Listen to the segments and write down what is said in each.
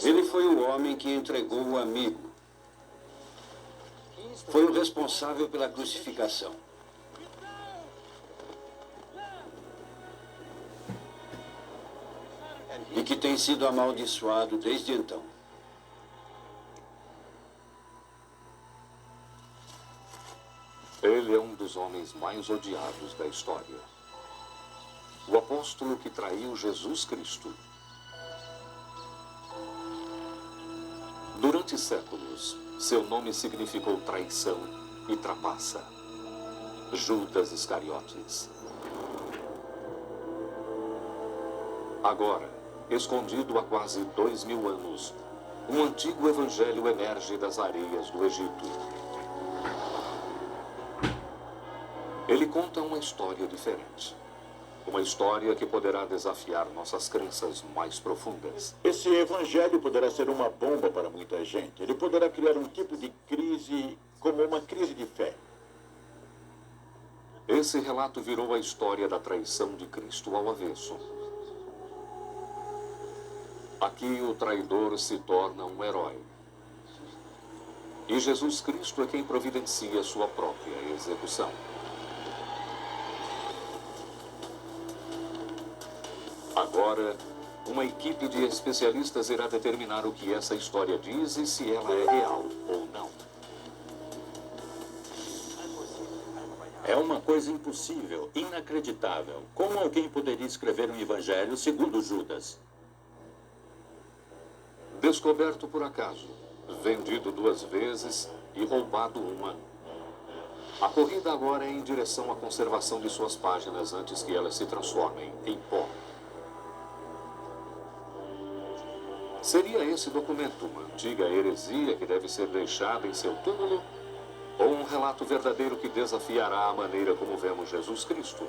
Ele foi o homem que entregou o amigo. Foi o responsável pela crucificação. E que tem sido amaldiçoado desde então. Ele é um dos homens mais odiados da história. O apóstolo que traiu Jesus Cristo. Durante séculos, seu nome significou traição e trapaça. Judas Iscariotes. Agora, escondido há quase 2000 anos, um antigo evangelho emerge das areias do Egito. Ele conta uma história diferente. Uma história que poderá desafiar nossas crenças mais profundas. Esse evangelho poderá ser uma bomba para muita gente. Ele poderá criar um tipo de crise, como uma crise de fé. Esse relato virou a história da traição de Cristo ao avesso. Aqui o traidor se torna um herói. E Jesus Cristo é quem providencia sua própria execução. Agora, uma equipe de especialistas irá determinar o que essa história diz e se ela é real ou não. É uma coisa impossível, inacreditável. Como alguém poderia escrever um evangelho segundo Judas? Descoberto por acaso, vendido 2 vezes e roubado uma. A corrida agora é em direção à conservação de suas páginas antes que elas se transformem em pó. Seria esse documento uma antiga heresia que deve ser deixada em seu túmulo? Ou um relato verdadeiro que desafiará a maneira como vemos Jesus Cristo?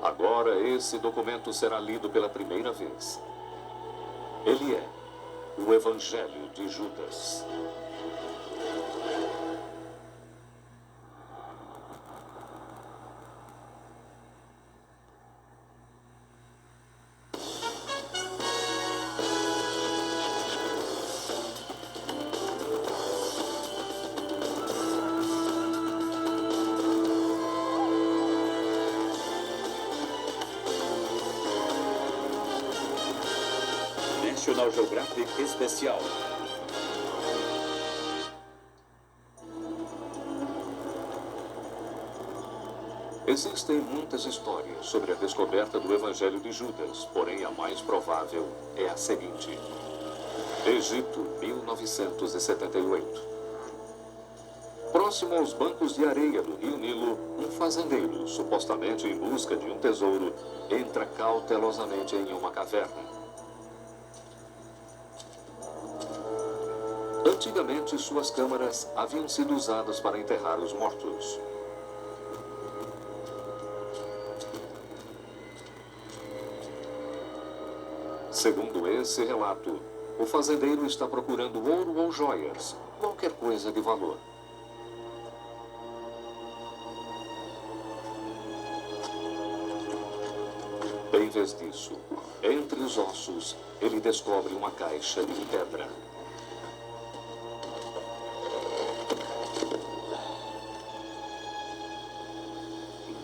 Agora esse documento será lido pela primeira vez. Ele é o Evangelho de Judas. National Geographic Especial. Existem muitas histórias sobre a descoberta do Evangelho de Judas, porém a mais provável é a seguinte. Egito, 1978. Próximo aos bancos de areia do Rio Nilo, um fazendeiro, supostamente em busca de um tesouro, entra cautelosamente em uma caverna. Antigamente, suas câmaras haviam sido usadas para enterrar os mortos. Segundo esse relato, o fazendeiro está procurando ouro ou joias, qualquer coisa de valor. Em vez disso, entre os ossos, ele descobre uma caixa de pedra.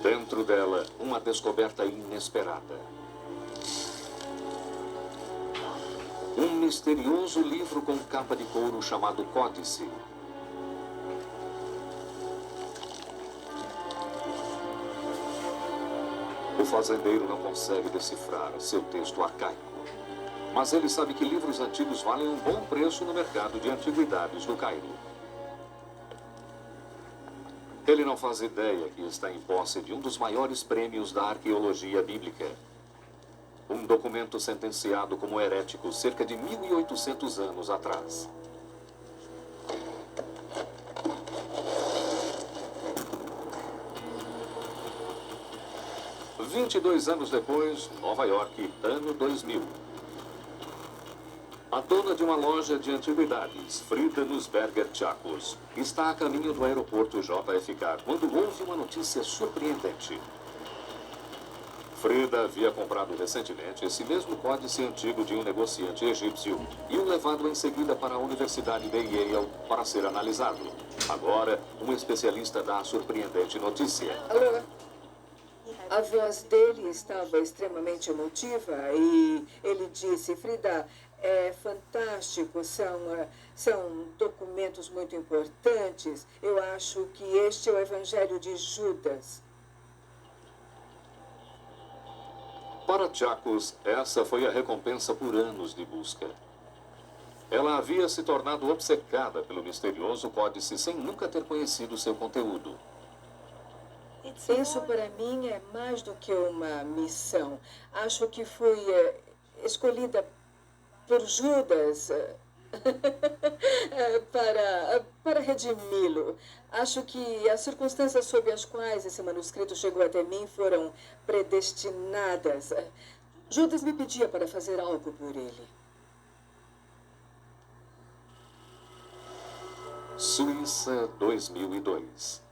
Dentro dela, uma descoberta inesperada. Um misterioso livro com capa de couro chamado Códice. O fazendeiro não consegue decifrar seu texto arcaico. Mas ele sabe que livros antigos valem um bom preço no mercado de antiguidades do Cairo. Ele não faz ideia que está em posse de um dos maiores prêmios da arqueologia bíblica. Um documento sentenciado como herético cerca de 1800 anos atrás. – 22 anos depois, Nova York, ano 2000. A dona de uma loja de antiguidades, Frida Nussberger Chakos, está a caminho do aeroporto JFK quando ouve uma notícia surpreendente. Freda havia comprado recentemente esse mesmo códice antigo de um negociante egípcio e o levado em seguida para a Universidade de Yale para ser analisado. Agora, um especialista dá a surpreendente notícia. Alô? A voz dele estava extremamente emotiva e ele disse: Frida, é fantástico, são documentos muito importantes. Eu acho que este é o Evangelho de Judas. Para Chacos, essa foi a recompensa por anos de busca. Ela havia se tornado obcecada pelo misterioso códice sem nunca ter conhecido seu conteúdo. Isso para mim é mais do que uma missão. Acho que fui escolhida por Judas para redimi-lo. Acho que as circunstâncias sob as quais esse manuscrito chegou até mim foram predestinadas. Judas me pedia para fazer algo por ele. Suíça, 2002.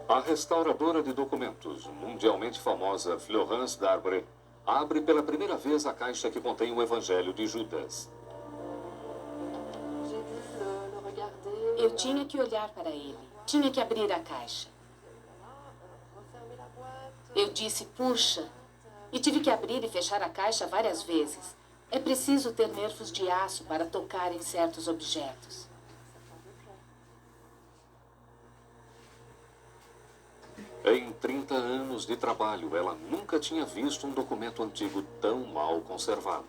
A restauradora de documentos, mundialmente famosa Florence Darbre, abre pela primeira vez a caixa que contém o Evangelho de Judas. Eu tinha que olhar para ele. Tinha que abrir a caixa. Eu disse, puxa. E tive que abrir e fechar a caixa várias vezes. É preciso ter nervos de aço para tocar em certos objetos. Em 30 anos de trabalho, ela nunca tinha visto um documento antigo tão mal conservado.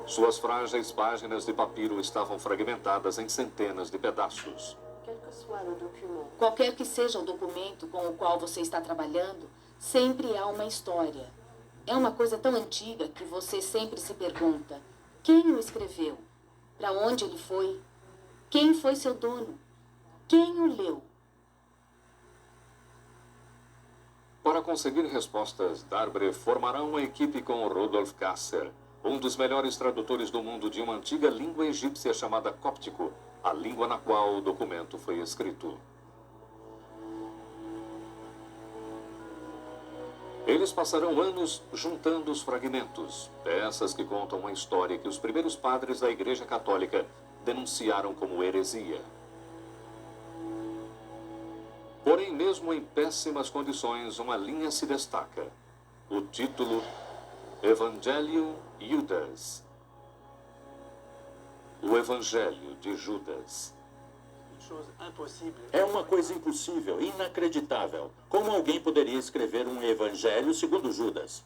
Suas frágeis páginas de papiro estavam fragmentadas em centenas de pedaços. Qualquer que seja o documento com o qual você está trabalhando, sempre há uma história. É uma coisa tão antiga que você sempre se pergunta: quem o escreveu? Para onde ele foi? Quem foi seu dono? Quem o leu? Para conseguir respostas, Darbre formará uma equipe com Rudolf Kasser, um dos melhores tradutores do mundo de uma antiga língua egípcia chamada cóptico, a língua na qual o documento foi escrito. Eles passarão anos juntando os fragmentos, peças que contam uma história que os primeiros padres da Igreja Católica denunciaram como heresia. Porém, mesmo em péssimas condições, uma linha se destaca. O título, Evangelho Judas. O Evangelho de Judas. É uma coisa impossível, inacreditável. Como alguém poderia escrever um evangelho segundo Judas?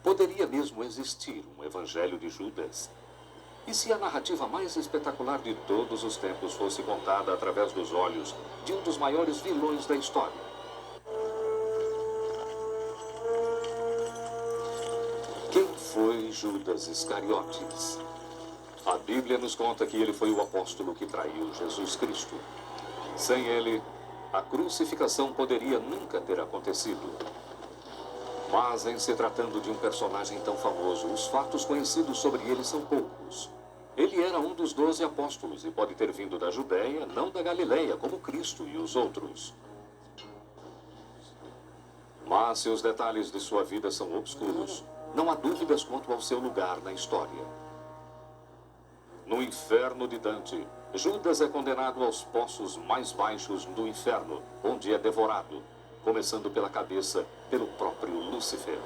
Poderia mesmo existir um Evangelho de Judas? E se a narrativa mais espetacular de todos os tempos fosse contada através dos olhos de um dos maiores vilões da história? Quem foi Judas Iscariotes? A Bíblia nos conta que ele foi o apóstolo que traiu Jesus Cristo. Sem ele, a crucificação poderia nunca ter acontecido. Mas, em se tratando de um personagem tão famoso, os fatos conhecidos sobre ele são poucos. Ele era um dos 12 apóstolos e pode ter vindo da Judéia, não da Galileia, como Cristo e os outros. Mas seus detalhes de sua vida são obscuros. Não há dúvidas quanto ao seu lugar na história. No inferno de Dante, Judas é condenado aos poços mais baixos do inferno, onde é devorado, começando pela cabeça, pelo próprio Lúcifer.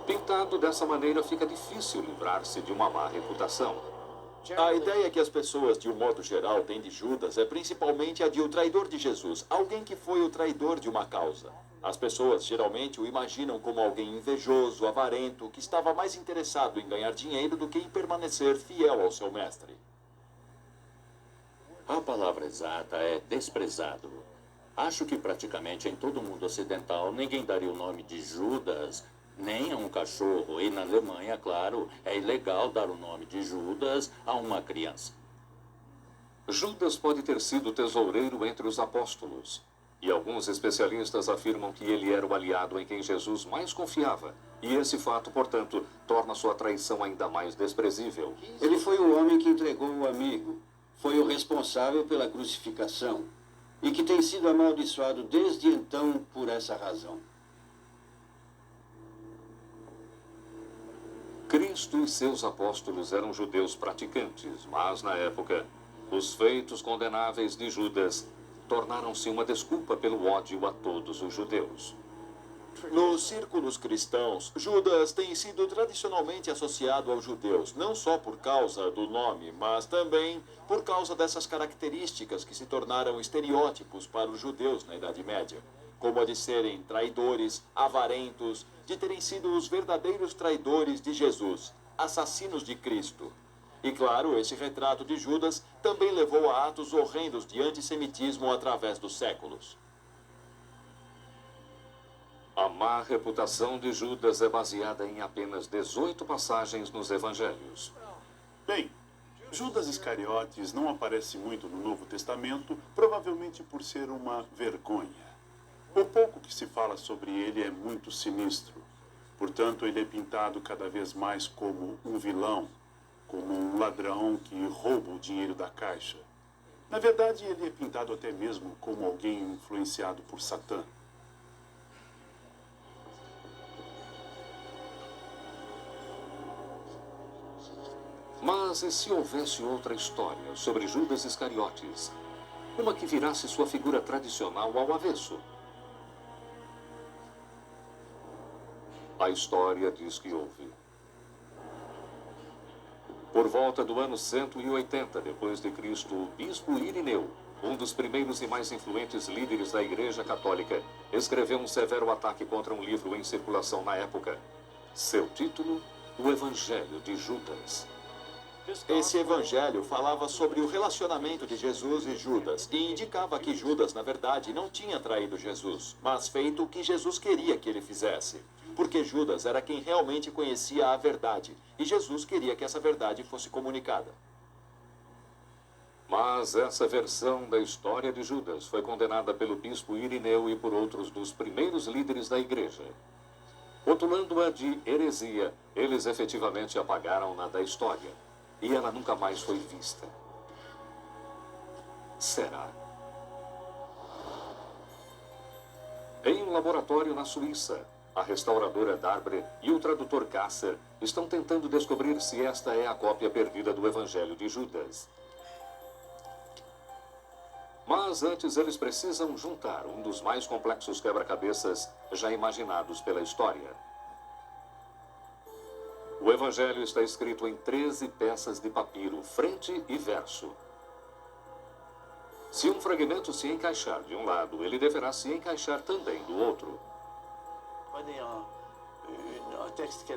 Pintado dessa maneira, fica difícil livrar-se de uma má reputação. A ideia que as pessoas, de um modo geral, têm de Judas é principalmente a de o traidor de Jesus, alguém que foi o traidor de uma causa. As pessoas geralmente o imaginam como alguém invejoso, avarento, que estava mais interessado em ganhar dinheiro do que em permanecer fiel ao seu mestre. A palavra exata é desprezado. Acho que praticamente em todo o mundo ocidental ninguém daria o nome de Judas nem a um cachorro. E na Alemanha, claro, é ilegal dar o nome de Judas a uma criança. Judas pode ter sido tesoureiro entre os apóstolos. E alguns especialistas afirmam que ele era o aliado em quem Jesus mais confiava. E esse fato, portanto, torna sua traição ainda mais desprezível. Ele foi o homem que entregou o amigo. Foi o responsável pela crucificação. E que tem sido amaldiçoado desde então por essa razão. Cristo e seus apóstolos eram judeus praticantes, mas na época, os feitos condenáveis de Judas tornaram-se uma desculpa pelo ódio a todos os judeus. Nos círculos cristãos, Judas tem sido tradicionalmente associado aos judeus, não só por causa do nome, mas também por causa dessas características que se tornaram estereótipos para os judeus na Idade Média, como a de serem traidores, avarentos, de terem sido os verdadeiros traidores de Jesus, assassinos de Cristo. E claro, esse retrato de Judas também levou a atos horrendos de antissemitismo através dos séculos. A má reputação de Judas é baseada em apenas 18 passagens nos evangelhos. Bem, Judas Iscariotes não aparece muito no Novo Testamento, provavelmente por ser uma vergonha. O pouco que se fala sobre ele é muito sinistro. Portanto, ele é pintado cada vez mais como um vilão, como um ladrão que rouba o dinheiro da caixa. Na verdade, ele é pintado até mesmo como alguém influenciado por Satã. Mas e se houvesse outra história sobre Judas Iscariotes? Uma que virasse sua figura tradicional ao avesso? A história diz que houve. Por volta do ano 180 depois de Cristo, o bispo Irineu, um dos primeiros e mais influentes líderes da Igreja Católica, escreveu um severo ataque contra um livro em circulação na época. Seu título, O Evangelho de Judas. Esse evangelho falava sobre o relacionamento de Jesus e Judas e indicava que Judas, na verdade, não tinha traído Jesus, mas feito o que Jesus queria que ele fizesse. Porque Judas era quem realmente conhecia a verdade e Jesus queria que essa verdade fosse comunicada. Mas essa versão da história de Judas foi condenada pelo bispo Irineu e por outros dos primeiros líderes da igreja. Rotulando-a de heresia, eles efetivamente apagaram-na da história. E ela nunca mais foi vista. Será? Em um laboratório na Suíça, a restauradora Darbre e o tradutor Gasser estão tentando descobrir se esta é a cópia perdida do Evangelho de Judas. Mas antes eles precisam juntar um dos mais complexos quebra-cabeças já imaginados pela história. O Evangelho está escrito em 13 peças de papiro, frente e verso. Se um fragmento se encaixar de um lado, ele deverá se encaixar também do outro.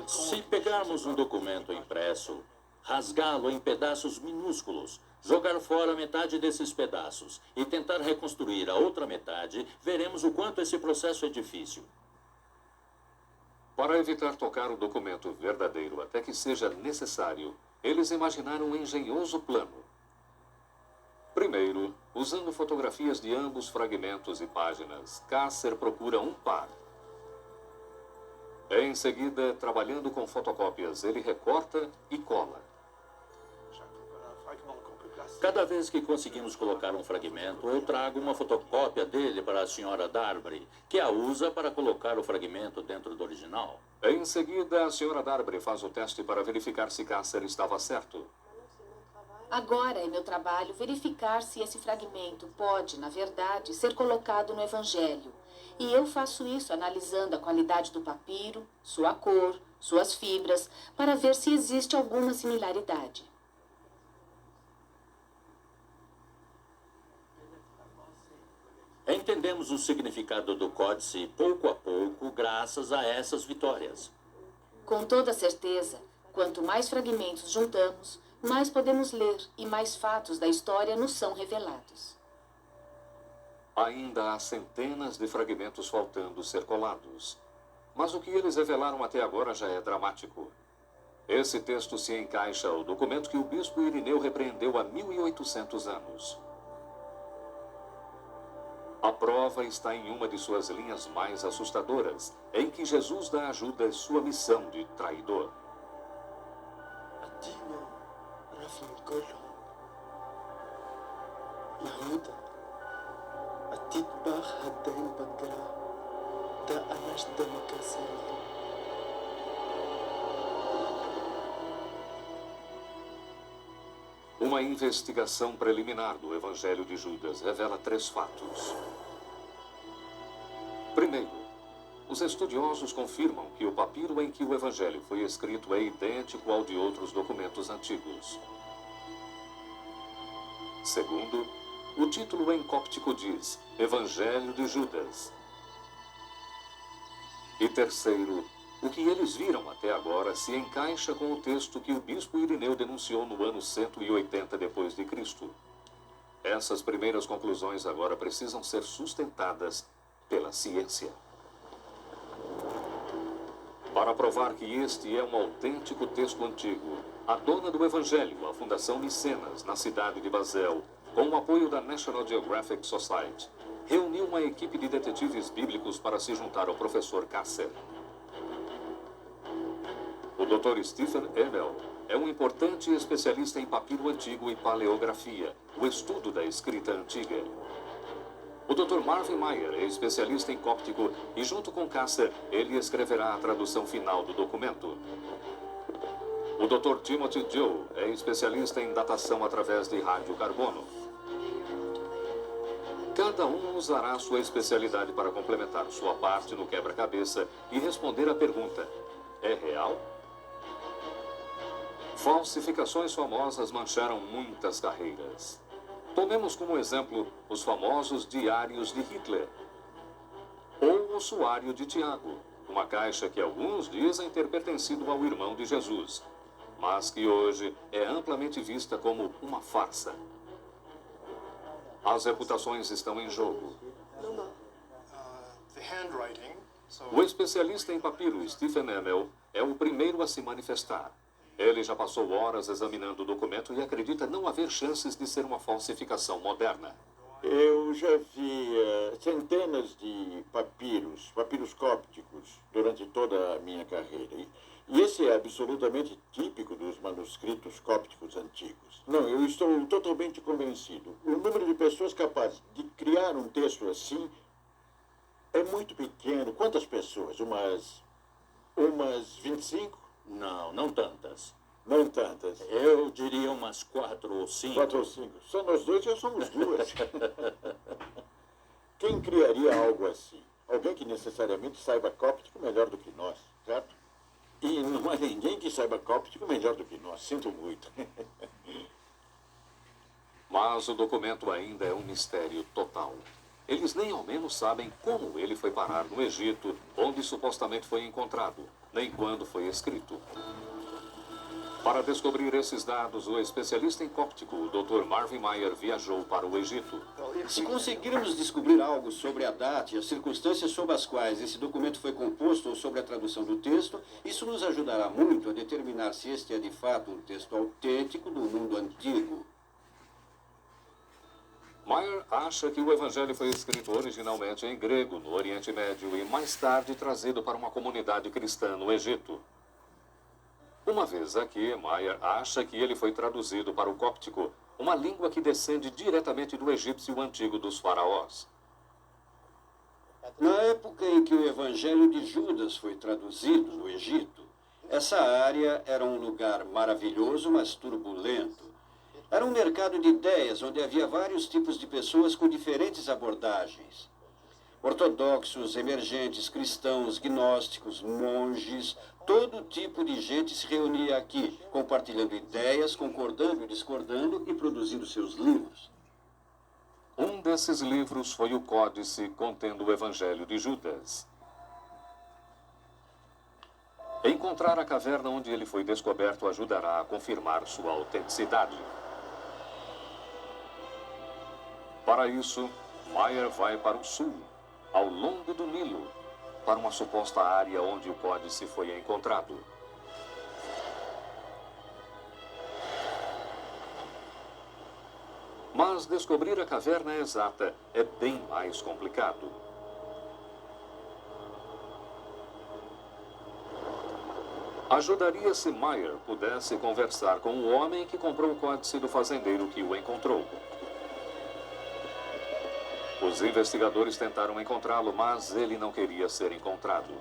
Se pegarmos um documento impresso, rasgá-lo em pedaços minúsculos, jogar fora metade desses pedaços e tentar reconstruir a outra metade, veremos o quanto esse processo é difícil. Para evitar tocar o documento verdadeiro até que seja necessário, eles imaginaram um engenhoso plano. Primeiro, usando fotografias de ambos fragmentos e páginas, Gasser procura um par. Em seguida, trabalhando com fotocópias, ele recorta e cola. Cada vez que conseguimos colocar um fragmento, eu trago uma fotocópia dele para a senhora Darbre, que a usa para colocar o fragmento dentro do original. Em seguida, a senhora Darbre faz o teste para verificar se Gasser estava certo. Agora é meu trabalho verificar se esse fragmento pode, na verdade, ser colocado no Evangelho. E eu faço isso analisando a qualidade do papiro, sua cor, suas fibras, para ver se existe alguma similaridade. Entendemos o significado do códice pouco a pouco, graças a essas vitórias. Com toda certeza, quanto mais fragmentos juntamos, mais podemos ler e mais fatos da história nos são revelados. Ainda há centenas de fragmentos faltando ser colados. Mas o que eles revelaram até agora já é dramático. Esse texto se encaixa ao documento que o bispo Irineu repreendeu há 1800 anos. A prova está em uma de suas linhas mais assustadoras, em que Jesus dá a Judas sua missão de traidor. Uma investigação preliminar do Evangelho de Judas revela 3 fatos. Primeiro, os estudiosos confirmam que o papiro em que o Evangelho foi escrito é idêntico ao de outros documentos antigos. Segundo, o título em cóptico diz Evangelho de Judas. E terceiro, o que eles viram até agora se encaixa com o texto que o bispo Irineu denunciou no ano 180 depois de Cristo. Essas primeiras conclusões agora precisam ser sustentadas pela ciência. Para provar que este é um autêntico texto antigo, a dona do Evangelho, a Fundação Micenas, na cidade de Basel, com o apoio da National Geographic Society, reuniu uma equipe de detetives bíblicos para se juntar ao professor Kasser. O Dr. Stephen Emel é um importante especialista em papiro antigo e paleografia, o estudo da escrita antiga. O Dr. Marvin Meyer é especialista em cóptico e, junto com Kasser, ele escreverá a tradução final do documento. O Dr. Timothy Joe é especialista em datação através de radiocarbono. Cada um usará sua especialidade para complementar sua parte no quebra-cabeça e responder à pergunta: é real? Falsificações famosas mancharam muitas carreiras. Tomemos como exemplo os famosos diários de Hitler. Ou o suário de Tiago, uma caixa que alguns dizem ter pertencido ao irmão de Jesus, mas que hoje é amplamente vista como uma farsa. As reputações estão em jogo. O especialista em papiro, Stephen Emel, é o primeiro a se manifestar. Ele já passou horas examinando o documento e acredita não haver chances de ser uma falsificação moderna. Eu já vi centenas de papiros cópticos, durante toda a minha carreira. E esse é absolutamente típico dos manuscritos cópticos antigos. Não, eu estou totalmente convencido. O número de pessoas capazes de criar um texto assim é muito pequeno. Quantas pessoas? Umas 25? Não tantas. Não tantas. Eu diria umas 4 ou 5. 4 ou 5. Só nós dois já somos 2. Quem criaria algo assim? Alguém que necessariamente saiba cóptico melhor do que nós, certo? E não há ninguém que saiba cóptico melhor do que nós. Sinto muito. Mas o documento ainda é um mistério total. Eles nem ao menos sabem como ele foi parar no Egito, onde supostamente foi encontrado, nem quando foi escrito. Para descobrir esses dados, o especialista em cóptico, o Dr. Marvin Meyer, viajou para o Egito. Se conseguirmos descobrir algo sobre a data e as circunstâncias sob as quais esse documento foi composto ou sobre a tradução do texto, isso nos ajudará muito a determinar se este é de fato um texto autêntico do mundo antigo. Meyer acha que o Evangelho foi escrito originalmente em grego no Oriente Médio e mais tarde trazido para uma comunidade cristã no Egito. Uma vez aqui, Meyer acha que ele foi traduzido para o cóptico, uma língua que descende diretamente do egípcio antigo dos faraós. Na época em que o Evangelho de Judas foi traduzido no Egito, essa área era um lugar maravilhoso, mas turbulento. Era um mercado de ideias onde havia vários tipos de pessoas com diferentes abordagens. Ortodoxos, emergentes, cristãos, gnósticos, monges, todo tipo de gente se reunia aqui, compartilhando ideias, concordando e discordando e produzindo seus livros. Um desses livros foi o Códice contendo o Evangelho de Judas. Encontrar a caverna onde ele foi descoberto ajudará a confirmar sua autenticidade. Para isso, Meyer vai para o sul, ao longo do Nilo, para uma suposta área onde o códice foi encontrado. Mas descobrir a caverna exata é bem mais complicado. Ajudaria se Meyer pudesse conversar com o homem que comprou o códice do fazendeiro que o encontrou. Os investigadores tentaram encontrá-lo, mas ele não queria ser encontrado.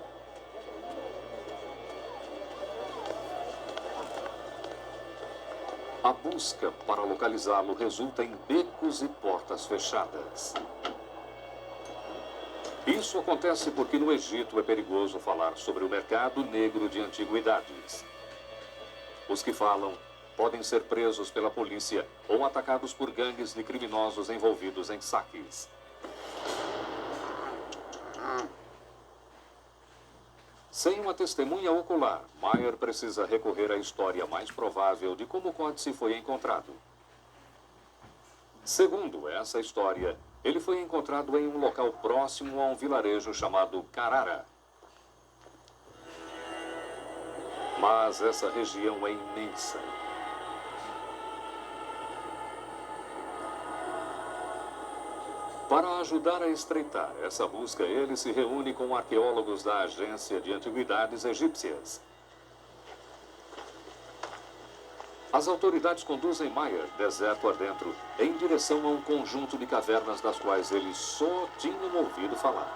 A busca para localizá-lo resulta em becos e portas fechadas. Isso acontece porque no Egito é perigoso falar sobre o mercado negro de antiguidades. Os que falam podem ser presos pela polícia ou atacados por gangues de criminosos envolvidos em saques. Sem uma testemunha ocular, Meyer precisa recorrer à história mais provável de como o códice foi encontrado. Segundo essa história, ele foi encontrado em um local próximo a um vilarejo chamado Carrara. Mas essa região é imensa. Para ajudar a estreitar essa busca, ele se reúne com arqueólogos da Agência de Antiguidades Egípcias. As autoridades conduzem Meyer, deserto adentro, em direção a um conjunto de cavernas das quais eles só tinham ouvido falar.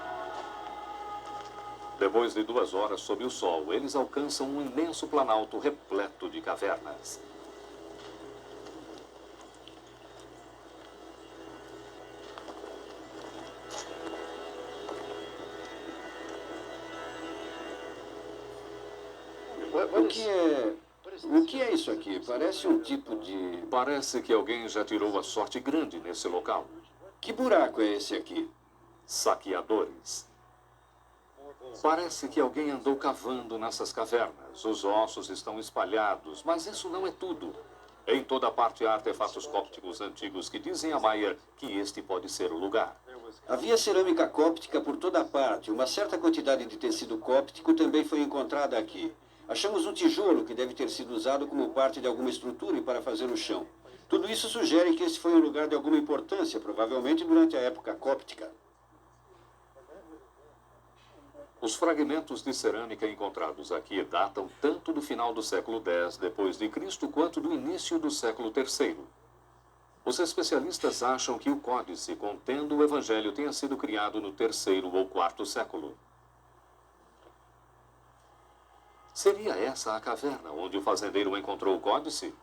Depois de 2 horas sob o sol, eles alcançam um imenso planalto repleto de cavernas. O que é isso aqui? Parece um tipo de... Parece que alguém já tirou a sorte grande nesse local. Que buraco é esse aqui? Saqueadores. Parece que alguém andou cavando nessas cavernas. Os ossos estão espalhados, mas isso não é tudo. Em toda parte há artefatos cópticos antigos que dizem a Meyer que este pode ser o lugar. Havia cerâmica cóptica por toda parte. Uma certa quantidade de tecido cóptico também foi encontrada aqui. Achamos um tijolo que deve ter sido usado como parte de alguma estrutura e para fazer o chão. Tudo isso sugere que esse foi um lugar de alguma importância, provavelmente durante a época cóptica. Os fragmentos de cerâmica encontrados aqui datam tanto do final do século X depois de Cristo quanto do início do século III. Os especialistas acham que o códice contendo o Evangelho tenha sido criado no terceiro ou quarto século. Seria essa a caverna onde o fazendeiro encontrou o códice?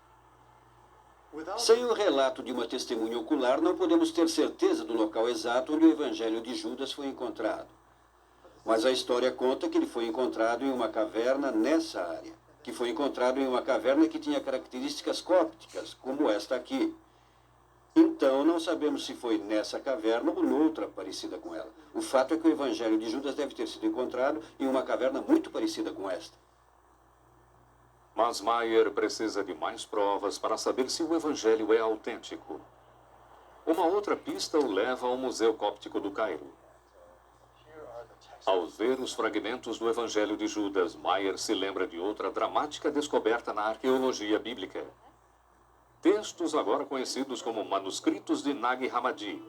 Sem o relato de uma testemunha ocular, não podemos ter certeza do local exato onde o Evangelho de Judas foi encontrado. Mas a história conta que ele foi encontrado em uma caverna nessa área, que foi encontrado em uma caverna que tinha características cópticas, como esta aqui. Então, não sabemos se foi nessa caverna ou noutra parecida com ela. O fato é que o Evangelho de Judas deve ter sido encontrado em uma caverna muito parecida com esta. Mas Meyer precisa de mais provas para saber se o Evangelho é autêntico. Uma outra pista o leva ao Museu Cóptico do Cairo. Ao ver os fragmentos do Evangelho de Judas, Meyer se lembra de outra dramática descoberta na arqueologia bíblica. Textos agora conhecidos como manuscritos de Nag Hammadi.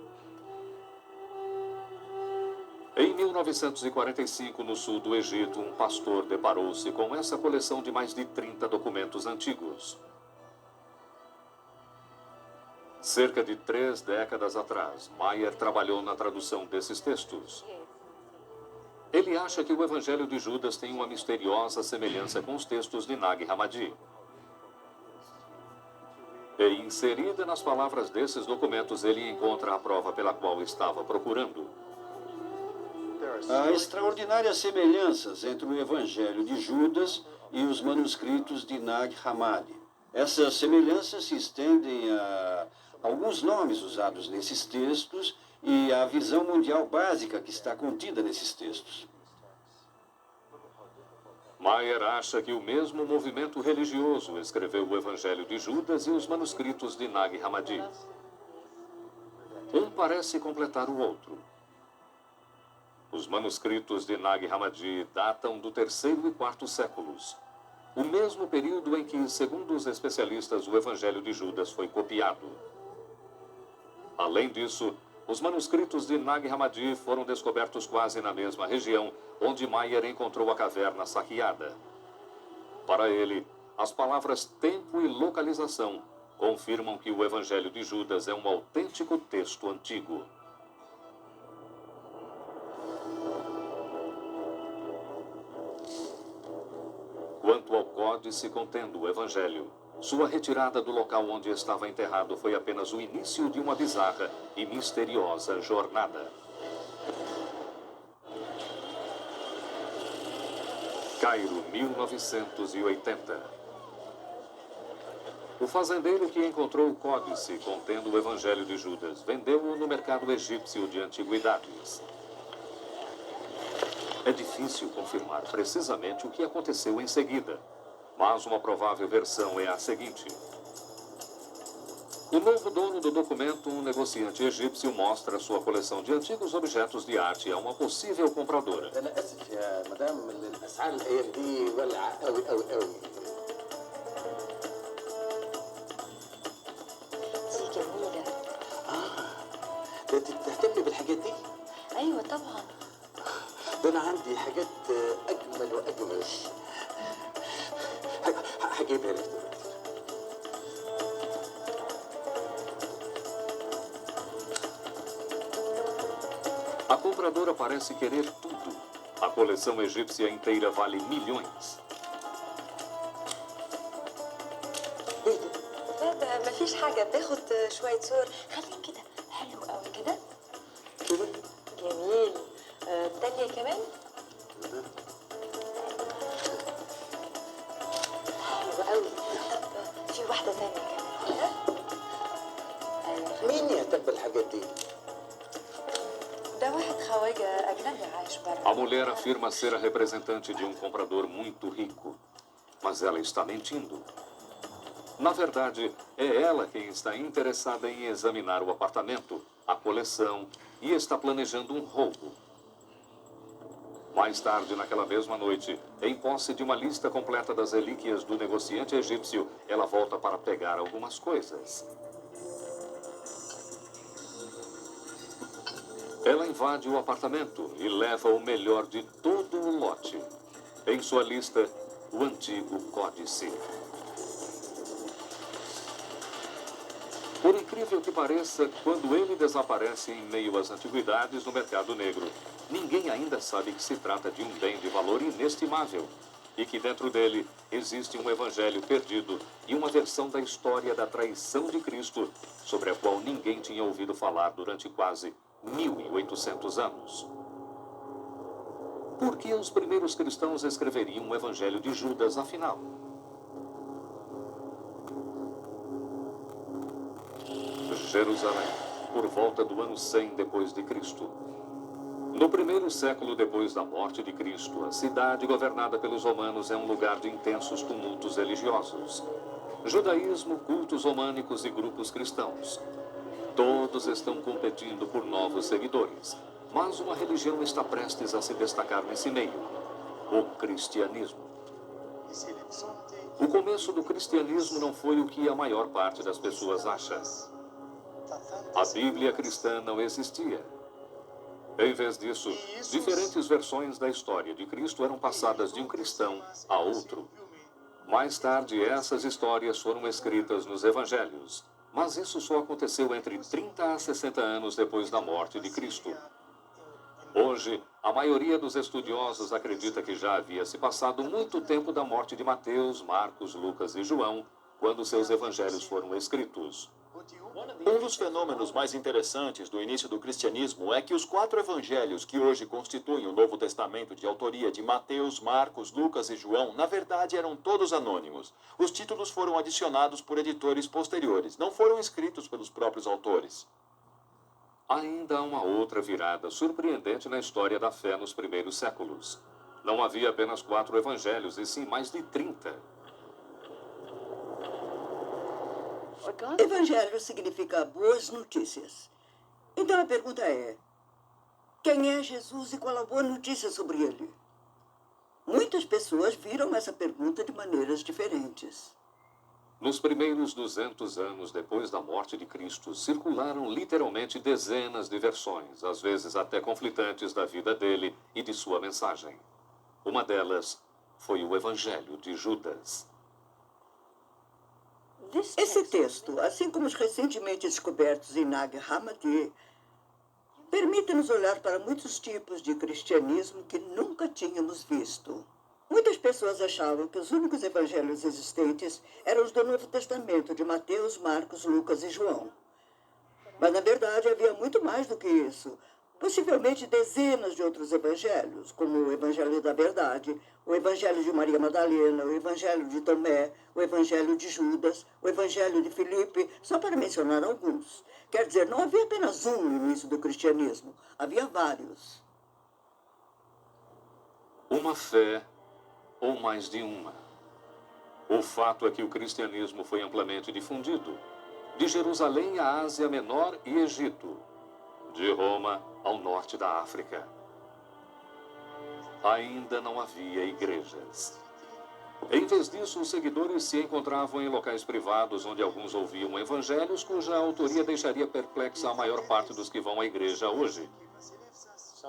Em 1945, no sul do Egito, um pastor deparou-se com essa coleção de mais de 30 documentos antigos. Cerca de 3 décadas atrás, Meyer trabalhou na tradução desses textos. Ele acha que o Evangelho de Judas tem uma misteriosa semelhança com os textos de Nag Hammadi. E inserida nas palavras desses documentos, ele encontra a prova pela qual estava procurando. Há extraordinárias semelhanças entre o Evangelho de Judas e os manuscritos de Nag Hammadi. Essas semelhanças se estendem a alguns nomes usados nesses textos e à visão mundial básica que está contida nesses textos. Meyer acha que o mesmo movimento religioso escreveu o Evangelho de Judas e os manuscritos de Nag Hammadi. Um parece completar o outro. Os manuscritos de Nag Hammadi datam do terceiro e quarto séculos, o mesmo período em que, segundo os especialistas, o Evangelho de Judas foi copiado. Além disso, os manuscritos de Nag Hammadi foram descobertos quase na mesma região onde Maier encontrou a caverna saqueada. Para ele, as palavras tempo e localização confirmam que o Evangelho de Judas é um autêntico texto antigo. Quanto ao códice contendo o Evangelho, sua retirada do local onde estava enterrado foi apenas o início de uma bizarra e misteriosa jornada. Cairo, 1980. O fazendeiro que encontrou o códice contendo o Evangelho de Judas vendeu-o no mercado egípcio de antiguidades. É difícil confirmar precisamente o que aconteceu em seguida, mas uma provável versão é a seguinte. O novo dono do documento, um negociante egípcio, mostra sua coleção de antigos objetos de arte a uma possível compradora. تهتمي بالحاجات دي؟ ايوه طبعا. ده انا عندي حاجات اجمل واجمل. هجيبها لك دلوقتي. A compradora parece querer tudo. A coleção egípcia inteira vale milhões. لا ما فيش حاجه، بتاخد شويه صور. خليك كده حلو قوي كده. كده؟ جميل. تانية كمان. حلو قوي. طب في واحده تانية كمان كده. ايوه. مين يهتم بالحاجات دي؟ ده واحد خواجه اجنبي عايش بره. A mulher afirma ser a representante de um comprador muito rico, mas ela está mentindo. Na verdade, é ela quem está interessada em examinar o apartamento, a coleção e está planejando um roubo. Mais tarde, naquela mesma noite, em posse de uma lista completa das relíquias do negociante egípcio, ela volta para pegar algumas coisas. Ela invade o apartamento e leva o melhor de todo o lote. Em sua lista, o antigo códice. Por incrível que pareça, quando ele desaparece em meio às antiguidades no mercado negro, ninguém ainda sabe que se trata de um bem de valor inestimável e que dentro dele existe um evangelho perdido e uma versão da história da traição de Cristo, sobre a qual ninguém tinha ouvido falar durante quase 1800 anos. Por que os primeiros cristãos escreveriam o Evangelho de Judas, afinal? Jerusalém, por volta do ano 100 depois de Cristo. No primeiro século depois da morte de Cristo, a cidade governada pelos romanos é um lugar de intensos tumultos religiosos. Judaísmo, cultos românicos e grupos cristãos. Todos estão competindo por novos seguidores, mas uma religião está prestes a se destacar nesse meio: o cristianismo. O começo do cristianismo não foi o que a maior parte das pessoas acha. A Bíblia cristã não existia. Em vez disso, diferentes versões da história de Cristo eram passadas de um cristão a outro. Mais tarde, essas histórias foram escritas nos evangelhos. Mas isso só aconteceu entre 30 a 60 anos depois da morte de Cristo. Hoje, a maioria dos estudiosos acredita que já havia se passado muito tempo da morte de Mateus, Marcos, Lucas e João, quando seus evangelhos foram escritos. Um dos fenômenos mais interessantes do início do cristianismo é que os 4 evangelhos que hoje constituem o Novo Testamento de autoria de Mateus, Marcos, Lucas e João, na verdade eram todos anônimos. Os títulos foram adicionados por editores posteriores, não foram escritos pelos próprios autores. Ainda há uma outra virada surpreendente na história da fé nos primeiros séculos. Não havia apenas 4 evangelhos, e sim mais de 30. Evangelho significa boas notícias. Então a pergunta é: quem é Jesus e qual a boa notícia sobre ele? Muitas pessoas viram essa pergunta de maneiras diferentes. Nos primeiros 200 anos depois da morte de Cristo, circularam literalmente dezenas de versões, às vezes até conflitantes, da vida dele e de sua mensagem. Uma delas foi o Evangelho de Judas. Esse texto, assim como os recentemente descobertos em Nag Hammadi, permite-nos olhar para muitos tipos de cristianismo que nunca tínhamos visto. Muitas pessoas achavam que os únicos evangelhos existentes eram os do Novo Testamento, de Mateus, Marcos, Lucas e João. Mas, na verdade, havia muito mais do que isso. Possivelmente dezenas de outros evangelhos, como o Evangelho da Verdade, o Evangelho de Maria Madalena, o Evangelho de Tomé, o Evangelho de Judas, o Evangelho de Filipe, só para mencionar alguns. Quer dizer, não havia apenas um no início do cristianismo, havia vários. Uma fé, ou mais de uma. O fato é que o cristianismo foi amplamente difundido, de Jerusalém à Ásia Menor e Egito, de Roma ao norte da África. Ainda não havia igrejas. Em vez disso, os seguidores se encontravam em locais privados, onde alguns ouviam evangelhos cuja autoria deixaria perplexa a maior parte dos que vão à igreja hoje.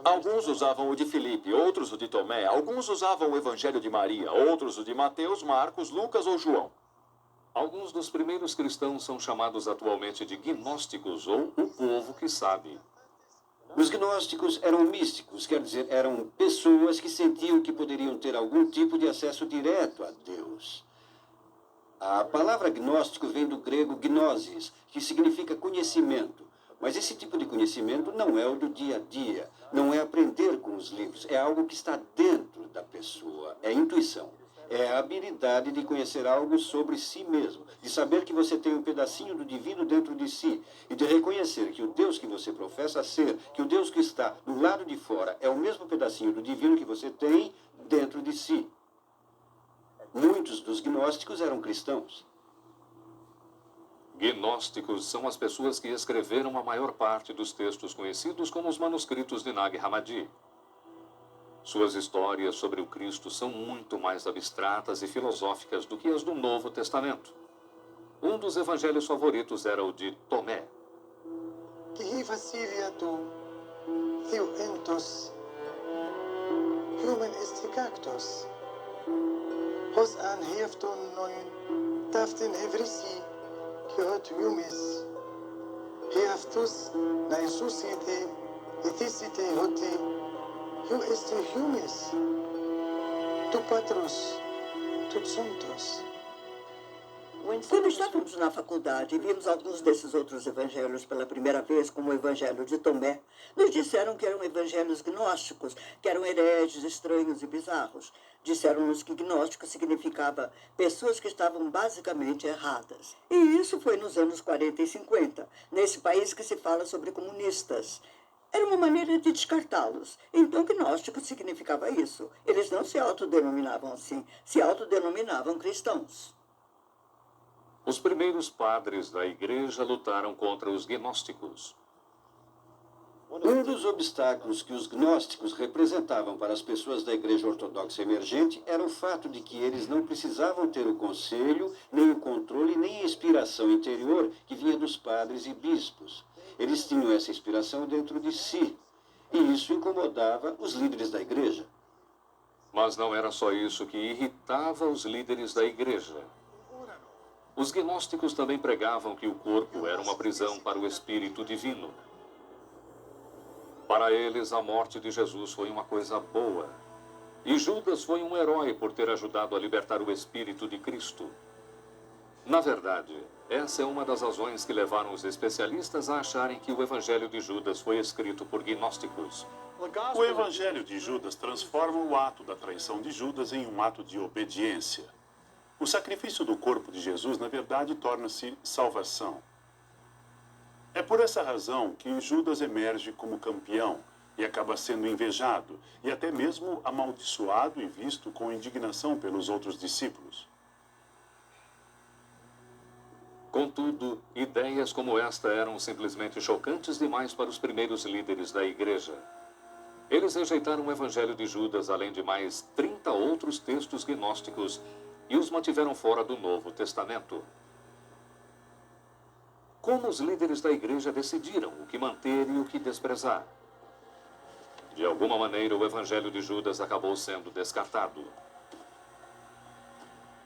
Alguns usavam o de Filipe, outros o de Tomé, alguns usavam o Evangelho de Maria, outros o de Mateus, Marcos, Lucas ou João. Alguns dos primeiros cristãos são chamados atualmente de gnósticos, ou o povo que sabe. Os gnósticos eram místicos, quer dizer, eram pessoas que sentiam que poderiam ter algum tipo de acesso direto a Deus. A palavra gnóstico vem do grego gnosis, que significa conhecimento. Mas esse tipo de conhecimento não é o do dia a dia, não é aprender com os livros, é algo que está dentro da pessoa, é intuição. É a habilidade de conhecer algo sobre si mesmo, de saber que você tem um pedacinho do divino dentro de si e de reconhecer que o Deus que você professa ser, que o Deus que está do lado de fora é o mesmo pedacinho do divino que você tem dentro de si. Muitos dos gnósticos eram cristãos. Gnósticos são as pessoas que escreveram a maior parte dos textos conhecidos como os manuscritos de Nag Hammadi. Suas histórias sobre o Cristo são muito mais abstratas e filosóficas do que as do Novo Testamento. Um dos evangelhos favoritos era o de Tomé. Quando estávamos na faculdade e vimos alguns desses outros evangelhos pela primeira vez, como o Evangelho de Tomé, nos disseram que eram evangelhos gnósticos, que eram hereges, estranhos e bizarros. Disseram-nos que gnóstico significava pessoas que estavam basicamente erradas. E isso foi nos anos 40 e 50, nesse país que se fala sobre comunistas. Era uma maneira de descartá-los. Então, gnóstico significava isso. Eles não se autodenominavam assim, se autodenominavam cristãos. Os primeiros padres da igreja lutaram contra os gnósticos. Um dos obstáculos que os gnósticos representavam para as pessoas da igreja ortodoxa emergente era o fato de que eles não precisavam ter o conselho, nem o controle, nem a inspiração interior que vinha dos padres e bispos. Eles tinham essa inspiração dentro de si, e isso incomodava os líderes da igreja. Mas não era só isso que irritava os líderes da igreja. Os gnósticos também pregavam que o corpo era uma prisão para o espírito divino. Para eles, a morte de Jesus foi uma coisa boa. E Judas foi um herói por ter ajudado a libertar o espírito de Cristo. Na verdade, essa é uma das razões que levaram os especialistas a acharem que o Evangelho de Judas foi escrito por gnósticos. O Evangelho de Judas transforma o ato da traição de Judas em um ato de obediência. O sacrifício do corpo de Jesus, na verdade, torna-se salvação. É por essa razão que Judas emerge como campeão e acaba sendo invejado e até mesmo amaldiçoado e visto com indignação pelos outros discípulos. Contudo, ideias como esta eram simplesmente chocantes demais para os primeiros líderes da igreja. Eles rejeitaram o Evangelho de Judas, além de mais 30 outros textos gnósticos, e os mantiveram fora do Novo Testamento. Como os líderes da igreja decidiram o que manter e o que desprezar? De alguma maneira, o Evangelho de Judas acabou sendo descartado.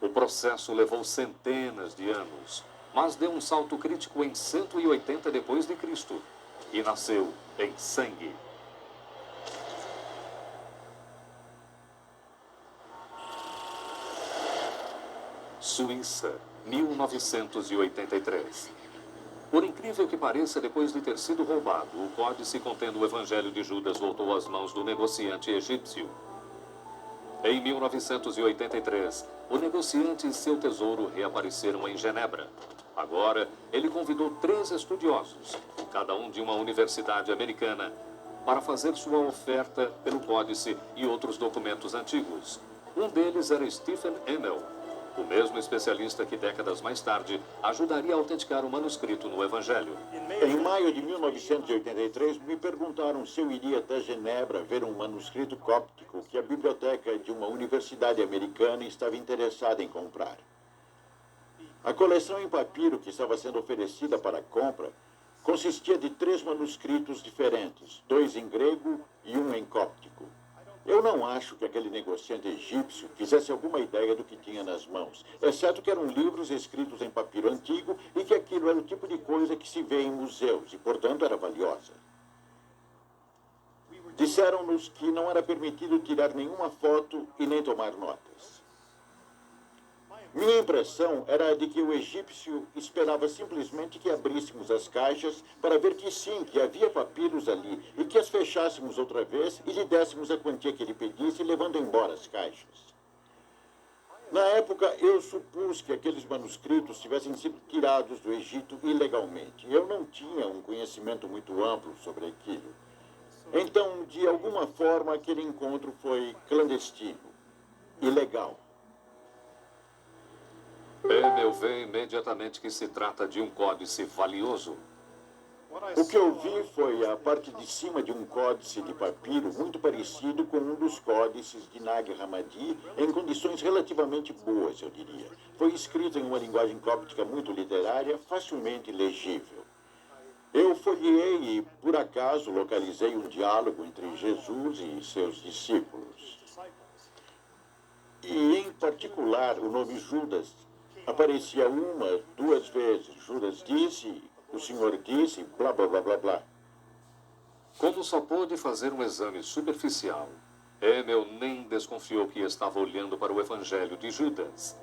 O processo levou centenas de anos, mas deu um salto crítico em 180 depois de Cristo e nasceu em sangue. Suíça, 1983. Por incrível que pareça, depois de ter sido roubado, o códice contendo o Evangelho de Judas voltou às mãos do negociante egípcio. Em 1983, o negociante e seu tesouro reapareceram em Genebra. Agora, ele convidou 3 estudiosos, cada um de uma universidade americana, para fazer sua oferta pelo códice e outros documentos antigos. Um deles era Stephen Emmel, o mesmo especialista que décadas mais tarde ajudaria a autenticar o manuscrito no Evangelho. Em maio de 1983, me perguntaram se eu iria até Genebra ver um manuscrito cóptico que a biblioteca de uma universidade americana estava interessada em comprar. A coleção em papiro que estava sendo oferecida para compra consistia de 3 manuscritos diferentes, 2 em grego e 1 em cóptico. Eu não acho que aquele negociante egípcio fizesse alguma ideia do que tinha nas mãos, exceto que eram livros escritos em papiro antigo e que aquilo era o tipo de coisa que se vê em museus e, portanto, era valiosa. Disseram-nos que não era permitido tirar nenhuma foto e nem tomar notas. Minha impressão era a de que o egípcio esperava simplesmente que abríssemos as caixas para ver que sim, que havia papiros ali, e que as fechássemos outra vez e lhe dessemos a quantia que ele pedisse, levando embora as caixas. Na época, eu supus que aqueles manuscritos tivessem sido tirados do Egito ilegalmente. Eu não tinha um conhecimento muito amplo sobre aquilo. Então, de alguma forma, aquele encontro foi clandestino, ilegal. Emmel vê imediatamente que se trata de um códice valioso. O que eu vi foi a parte de cima de um códice de papiro muito parecido com um dos códices de Nag Hammadi, em condições relativamente boas, eu diria. Foi escrito em uma linguagem cóptica muito literária, facilmente legível. Eu folheei e, por acaso, localizei um diálogo entre Jesus e seus discípulos. E, em particular, o nome Judas aparecia 1, 2 vezes. Judas disse, o Senhor disse, blá, blá, blá, blá, blá. Como só pôde fazer um exame superficial, Emmel nem desconfiou que estava olhando para o Evangelho de Judas.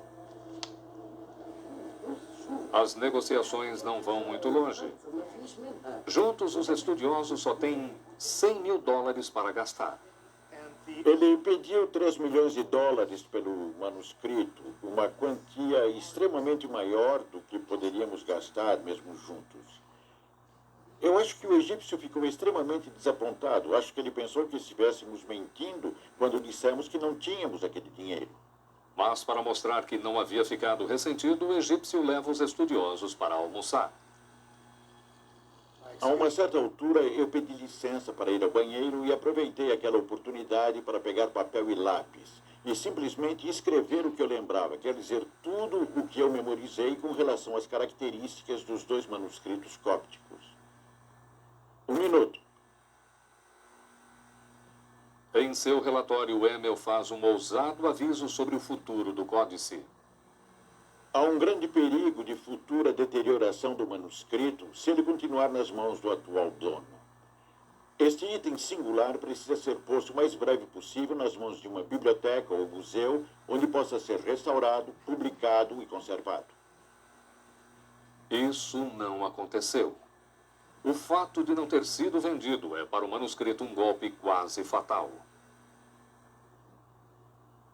As negociações não vão muito longe. Juntos, os estudiosos só têm $100.000 para gastar. Ele pediu $3 milhões pelo manuscrito, uma quantia extremamente maior do que poderíamos gastar mesmo juntos. Eu acho que o egípcio ficou extremamente desapontado. Acho que ele pensou que estivéssemos mentindo quando dissemos que não tínhamos aquele dinheiro. Mas, para mostrar que não havia ficado ressentido, o egípcio leva os estudiosos para almoçar. A uma certa altura, eu pedi licença para ir ao banheiro e aproveitei aquela oportunidade para pegar papel e lápis e simplesmente escrever o que eu lembrava, quer dizer, tudo o que eu memorizei com relação às características dos 2 manuscritos cópticos. 1 minuto. Em seu relatório, Emmel faz um ousado aviso sobre o futuro do códice. Há um grande perigo de futura deterioração do manuscrito se ele continuar nas mãos do atual dono. Este item singular precisa ser posto o mais breve possível nas mãos de uma biblioteca ou museu, onde possa ser restaurado, publicado e conservado. Isso não aconteceu. O fato de não ter sido vendido é para o manuscrito um golpe quase fatal.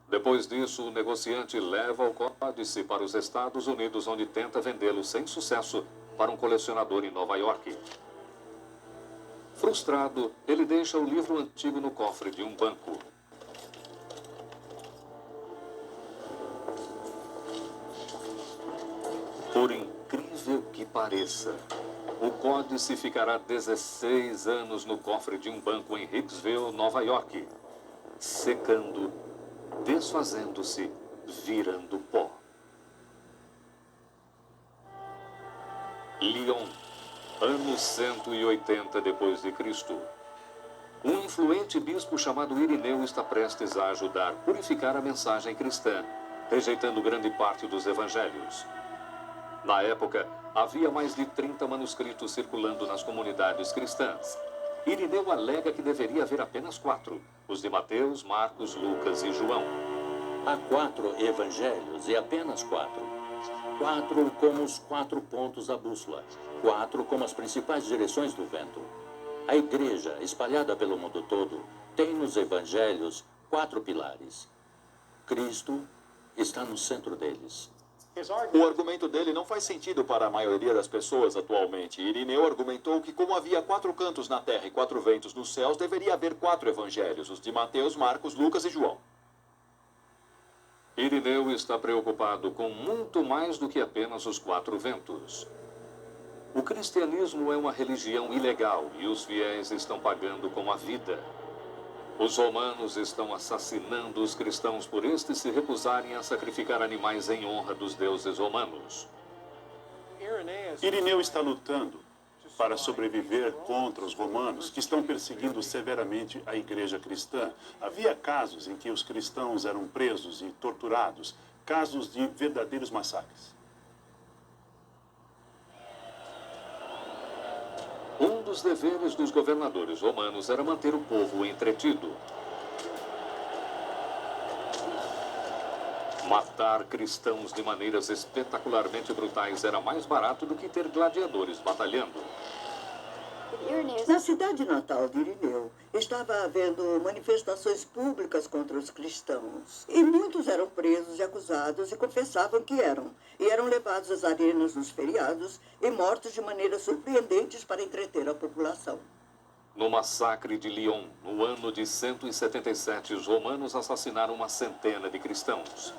Depois disso, o negociante leva o códice para os Estados Unidos, onde tenta vendê-lo sem sucesso para um colecionador em Nova York. Frustrado, ele deixa o livro antigo no cofre de um banco. Por incrível que pareça, o códice ficará 16 anos no cofre de um banco em Hicksville, Nova York, secando, desfazendo-se, virando pó. Lyon, ano 180 depois de Cristo. Um influente bispo chamado Irineu está prestes a ajudar a purificar a mensagem cristã, rejeitando grande parte dos evangelhos. Na época, havia mais de 30 manuscritos circulando nas comunidades cristãs. Irineu alega que deveria haver apenas 4, os de Mateus, Marcos, Lucas e João. Há 4 evangelhos e apenas 4. 4 como os 4 pontos da bússola. 4 como as principais direções do vento. A igreja, espalhada pelo mundo todo, tem nos evangelhos 4 pilares. Cristo está no centro deles. O argumento dele não faz sentido para a maioria das pessoas atualmente. Irineu argumentou que, como havia 4 cantos na terra e 4 ventos nos céus, deveria haver 4 evangelhos, os de Mateus, Marcos, Lucas e João. Irineu está preocupado com muito mais do que apenas os 4 ventos. O cristianismo é uma religião ilegal e os fiéis estão pagando com a vida. Os romanos estão assassinando os cristãos por estes se recusarem a sacrificar animais em honra dos deuses romanos. Irineu está lutando para sobreviver contra os romanos, que estão perseguindo severamente a igreja cristã. Havia casos em que os cristãos eram presos e torturados, casos de verdadeiros massacres. Um dos deveres dos governadores romanos era manter o povo entretido. Matar cristãos de maneiras espetacularmente brutais era mais barato do que ter gladiadores batalhando. Na cidade natal de Irineu, estava havendo manifestações públicas contra os cristãos. E muitos eram presos e acusados e confessavam que eram. E eram levados às arenas nos feriados e mortos de maneiras surpreendentes para entreter a população. No massacre de Lyon, no ano de 177, os romanos assassinaram uma centena de cristãos.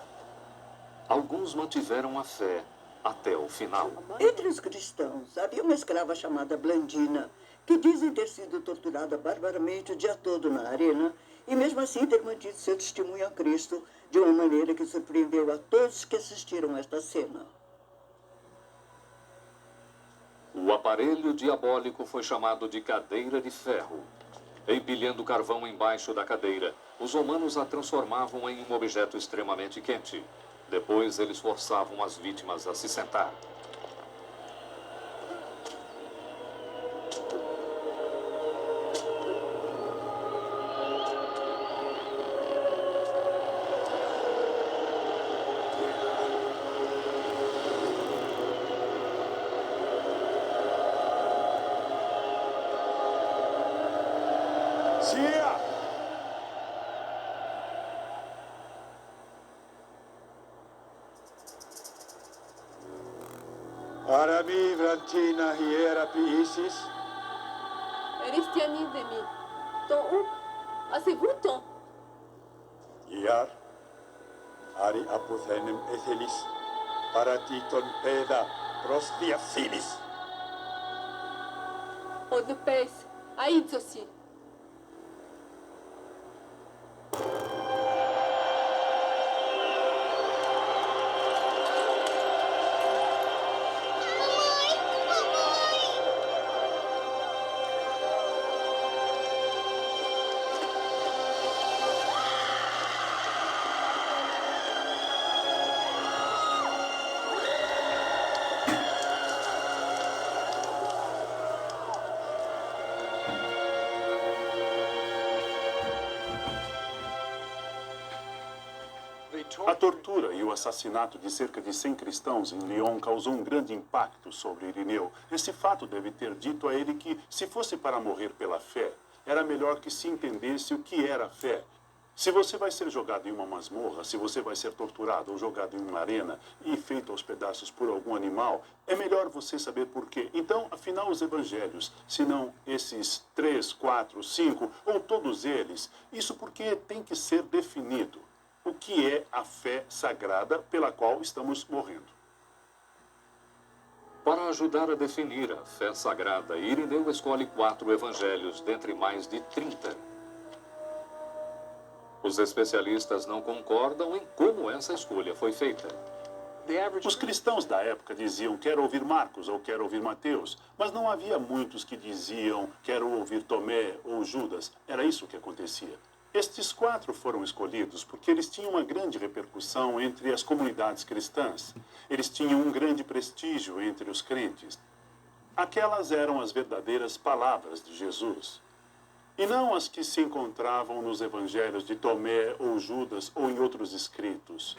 Alguns mantiveram a fé até o final. Entre os cristãos, havia uma escrava chamada Blandina, que dizem ter sido torturada barbaramente o dia todo na arena e mesmo assim ter mantido seu testemunho a Cristo de uma maneira que surpreendeu a todos que assistiram a esta cena. O aparelho diabólico foi chamado de cadeira de ferro. Empilhando carvão embaixo da cadeira, os romanos a transformavam em um objeto extremamente quente. Depois, eles forçavam as vítimas a se sentar. Arami Vrantina Hiera Piisis. Eristiani Demi. Ton où? Assez-vous ton? Iar. Ari Apothenem Ethelis. Paratiton Peda Prostia Filis. O de pes. Aids aussi. A tortura e o assassinato de cerca de 100 cristãos em Lyon causou um grande impacto sobre Irineu. Esse fato deve ter dito a ele que, se fosse para morrer pela fé, era melhor que se entendesse o que era fé. Se você vai ser jogado em uma masmorra, se você vai ser torturado ou jogado em uma arena e feito aos pedaços por algum animal, é melhor você saber por quê. Então, afinal, os evangelhos, se não esses 3, 4, 5 ou todos eles, isso porque tem que ser definido. O que é a fé sagrada pela qual estamos morrendo? Para ajudar a definir a fé sagrada, Irineu escolhe 4 evangelhos, dentre mais de 30. Os especialistas não concordam em como essa escolha foi feita. Os cristãos da época diziam, quero ouvir Marcos ou quero ouvir Mateus, mas não havia muitos que diziam, quero ouvir Tomé ou Judas. Era isso que acontecia. Estes 4 foram escolhidos porque eles tinham uma grande repercussão entre as comunidades cristãs. Eles tinham um grande prestígio entre os crentes. Aquelas eram as verdadeiras palavras de Jesus. E não as que se encontravam nos evangelhos de Tomé ou Judas ou em outros escritos.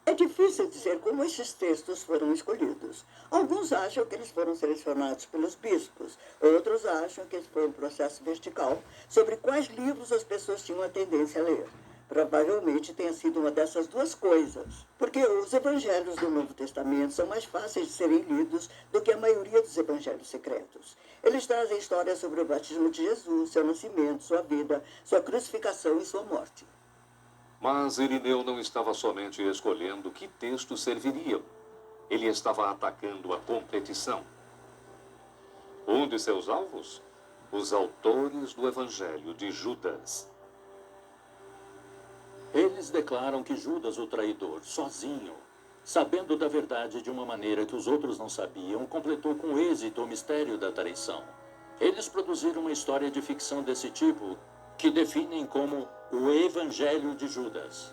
É difícil dizer como esses textos foram escolhidos. Alguns acham que eles foram selecionados pelos bispos, outros acham que esse foi um processo vertical sobre quais livros as pessoas tinham a tendência a ler. Provavelmente tenha sido uma dessas duas coisas, porque os evangelhos do Novo Testamento são mais fáceis de serem lidos do que a maioria dos evangelhos secretos. Eles trazem histórias sobre o batismo de Jesus, seu nascimento, sua vida, sua crucificação e sua morte. Mas Irineu não estava somente escolhendo que textos serviriam. Ele estava atacando a competição. Um de seus alvos? Os autores do Evangelho de Judas. Eles declaram que Judas, o traidor, sozinho, sabendo da verdade de uma maneira que os outros não sabiam, completou com êxito o mistério da traição. Eles produziram uma história de ficção desse tipo que definem como o Evangelho de Judas.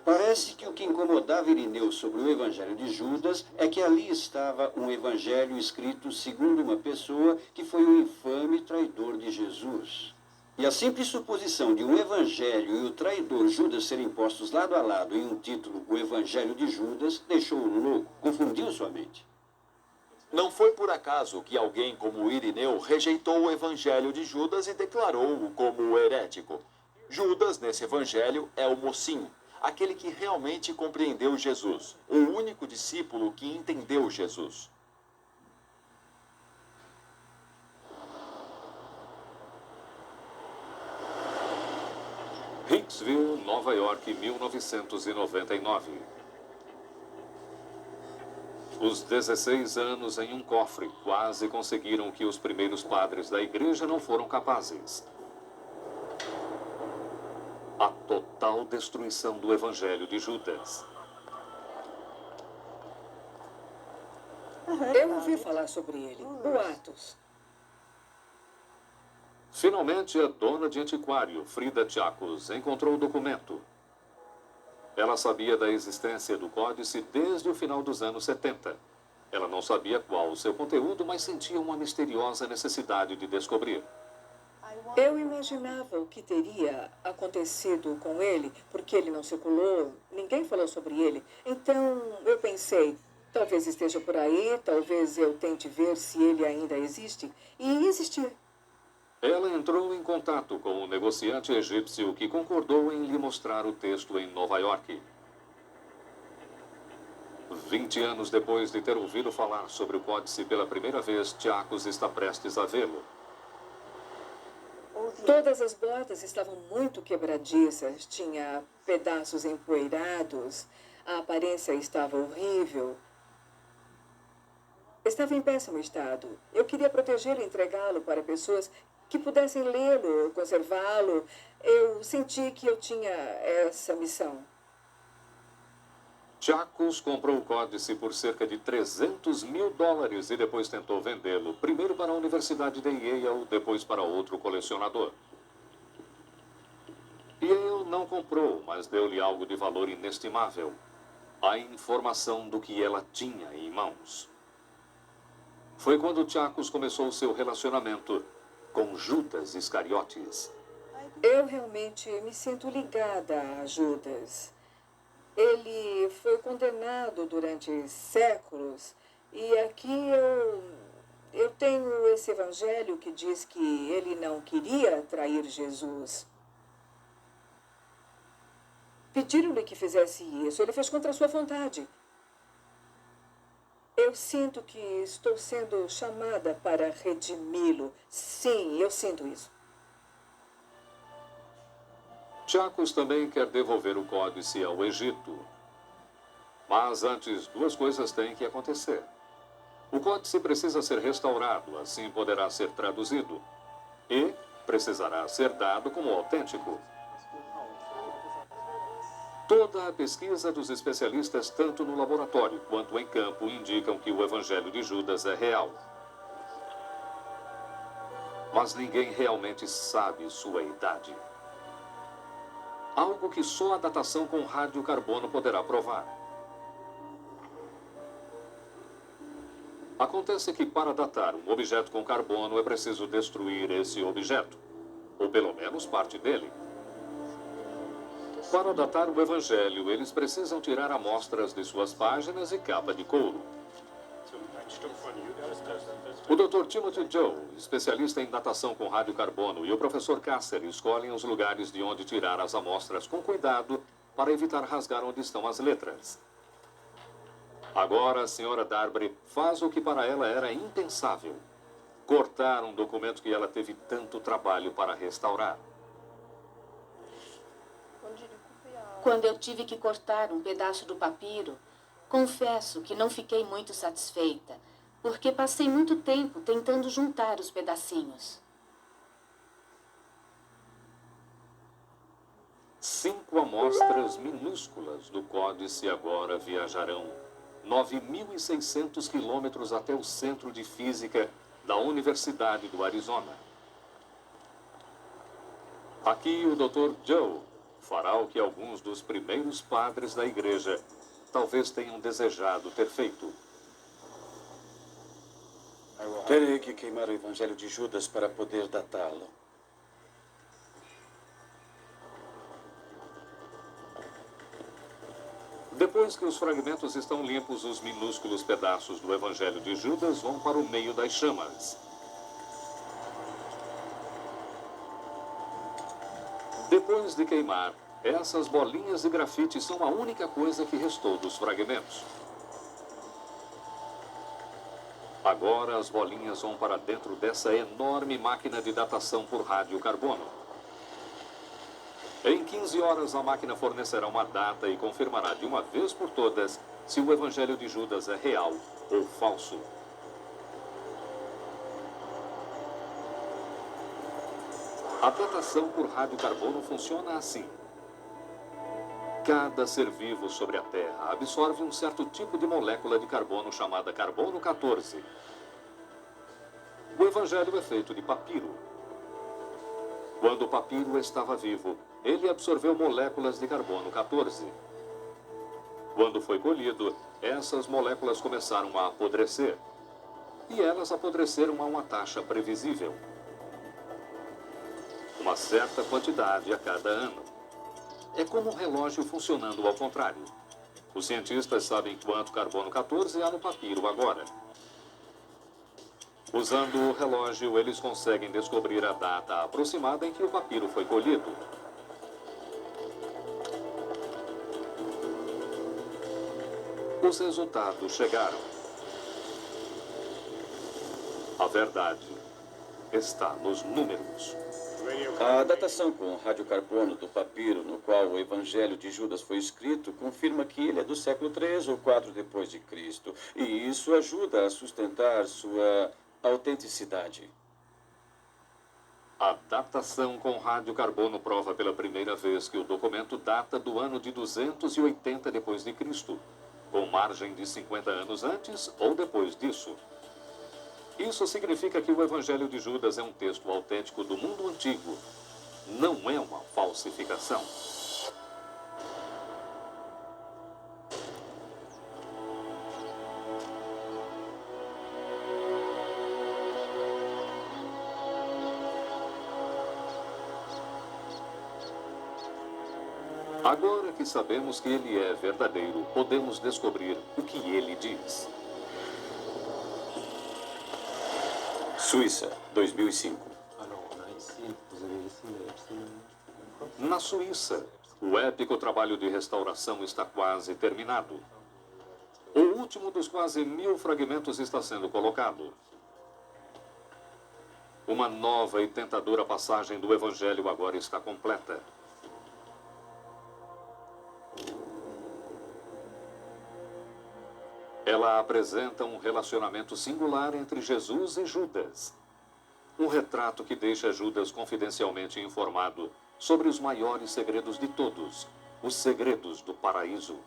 Parece que o que incomodava Irineu sobre o Evangelho de Judas é que ali estava um evangelho escrito segundo uma pessoa que foi um infame traidor de Jesus. E a simples suposição de um evangelho e o traidor Judas serem postos lado a lado em um título, o Evangelho de Judas, deixou-o louco, confundiu sua mente. Não foi por acaso que alguém como Irineu rejeitou o evangelho de Judas e declarou-o como herético. Judas, nesse evangelho, é o mocinho, aquele que realmente compreendeu Jesus, o único discípulo que entendeu Jesus. Hicksville, Nova York, 1999. Os 16 anos em um cofre quase conseguiram o que os primeiros padres da igreja não foram capazes. A total destruição do Evangelho de Judas. Eu ouvi falar sobre ele. Boatos. Finalmente, a dona de antiquário, Frida Tchakos, encontrou o documento. Ela sabia da existência do códice desde o final dos anos 70. Ela não sabia qual o seu conteúdo, mas sentia uma misteriosa necessidade de descobrir. Eu imaginava o que teria acontecido com ele, porque ele não circulou, ninguém falou sobre ele. Então, eu pensei, talvez esteja por aí, talvez eu tente ver se ele ainda existe. E existir. Ela entrou em contato com um negociante egípcio que concordou em lhe mostrar o texto em Nova York. 20 anos depois de ter ouvido falar sobre o códice pela primeira vez, Tchakos está prestes a vê-lo. Todas as bordas estavam muito quebradiças, tinha pedaços empoeirados, a aparência estava horrível. Estava em péssimo estado. Eu queria protegê-lo e entregá-lo para pessoas que pudessem lê-lo, conservá-lo. Eu senti que eu tinha essa missão. Tchakos comprou o códice por cerca de $300 mil e depois tentou vendê-lo, primeiro para a Universidade de Yale, depois para outro colecionador. Yale não comprou, mas deu-lhe algo de valor inestimável: a informação do que ela tinha em mãos. Foi quando Tchakos começou seu relacionamento com Judas Iscariotes. Eu realmente me sinto ligada a Judas. Ele foi condenado durante séculos e aqui eu tenho esse evangelho que diz que ele não queria trair Jesus. Pediram-lhe que fizesse isso, ele fez contra a sua vontade. Eu sinto que estou sendo chamada para redimi-lo. Sim, eu sinto isso. Tchakos também quer devolver o códice ao Egito. Mas antes, duas coisas têm que acontecer. O códice precisa ser restaurado, assim poderá ser traduzido. E precisará ser dado como autêntico. Toda a pesquisa dos especialistas, tanto no laboratório quanto em campo, indicam que o Evangelho de Judas é real. Mas ninguém realmente sabe sua idade. Algo que só a datação com radiocarbono poderá provar. Acontece que para datar um objeto com carbono é preciso destruir esse objeto, ou pelo menos parte dele. Para datar o Evangelho, eles precisam tirar amostras de suas páginas e capa de couro. O Dr. Timothy Joe, especialista em datação com radiocarbono, e o professor Kasser escolhem os lugares de onde tirar as amostras com cuidado para evitar rasgar onde estão as letras. Agora a senhora Darby faz o que para ela era impensável: cortar um documento que ela teve tanto trabalho para restaurar. Quando eu tive que cortar um pedaço do papiro, confesso que não fiquei muito satisfeita, porque passei muito tempo tentando juntar os pedacinhos. 5 amostras minúsculas do códice agora viajarão 9.600 quilômetros até o Centro de Física da Universidade do Arizona. Aqui o Dr. Joe fará o que alguns dos primeiros padres da igreja talvez tenham desejado ter feito. Terei que queimar o Evangelho de Judas para poder datá-lo. Depois que os fragmentos estão limpos, os minúsculos pedaços do Evangelho de Judas vão para o meio das chamas. Depois de queimar, essas bolinhas de grafite são a única coisa que restou dos fragmentos. Agora as bolinhas vão para dentro dessa enorme máquina de datação por radiocarbono. Em 15 horas, a máquina fornecerá uma data e confirmará de uma vez por todas se o Evangelho de Judas é real ou falso. A datação por radiocarbono funciona assim. Cada ser vivo sobre a Terra absorve um certo tipo de molécula de carbono chamada carbono 14. O Evangelho é feito de papiro. Quando o papiro estava vivo, ele absorveu moléculas de carbono 14. Quando foi colhido, essas moléculas começaram a apodrecer. E elas apodreceram a uma taxa previsível. Uma certa quantidade a cada ano. É como um relógio funcionando ao contrário. Os cientistas sabem quanto carbono 14 há no papiro agora. Usando o relógio, eles conseguem descobrir a data aproximada em que o papiro foi colhido. Os resultados chegaram. A verdade está nos números. A datação com radiocarbono do papiro no qual o Evangelho de Judas foi escrito confirma que ele é do século 3 ou 4 depois de Cristo. E isso ajuda a sustentar sua autenticidade. A datação com radiocarbono prova pela primeira vez que o documento data do ano de 280 depois de Cristo, com margem de 50 anos antes ou depois disso. Isso significa que o Evangelho de Judas é um texto autêntico do mundo antigo. Não é uma falsificação. Agora que sabemos que ele é verdadeiro, podemos descobrir o que ele diz. Suíça, 2005. Na Suíça, o épico trabalho de restauração está quase terminado. O último dos quase 1000 fragmentos está sendo colocado. Uma nova e tentadora passagem do Evangelho agora está completa. Ela apresenta um relacionamento singular entre Jesus e Judas. Um retrato que deixa Judas confidencialmente informado sobre os maiores segredos de todos, Os segredos do paraíso.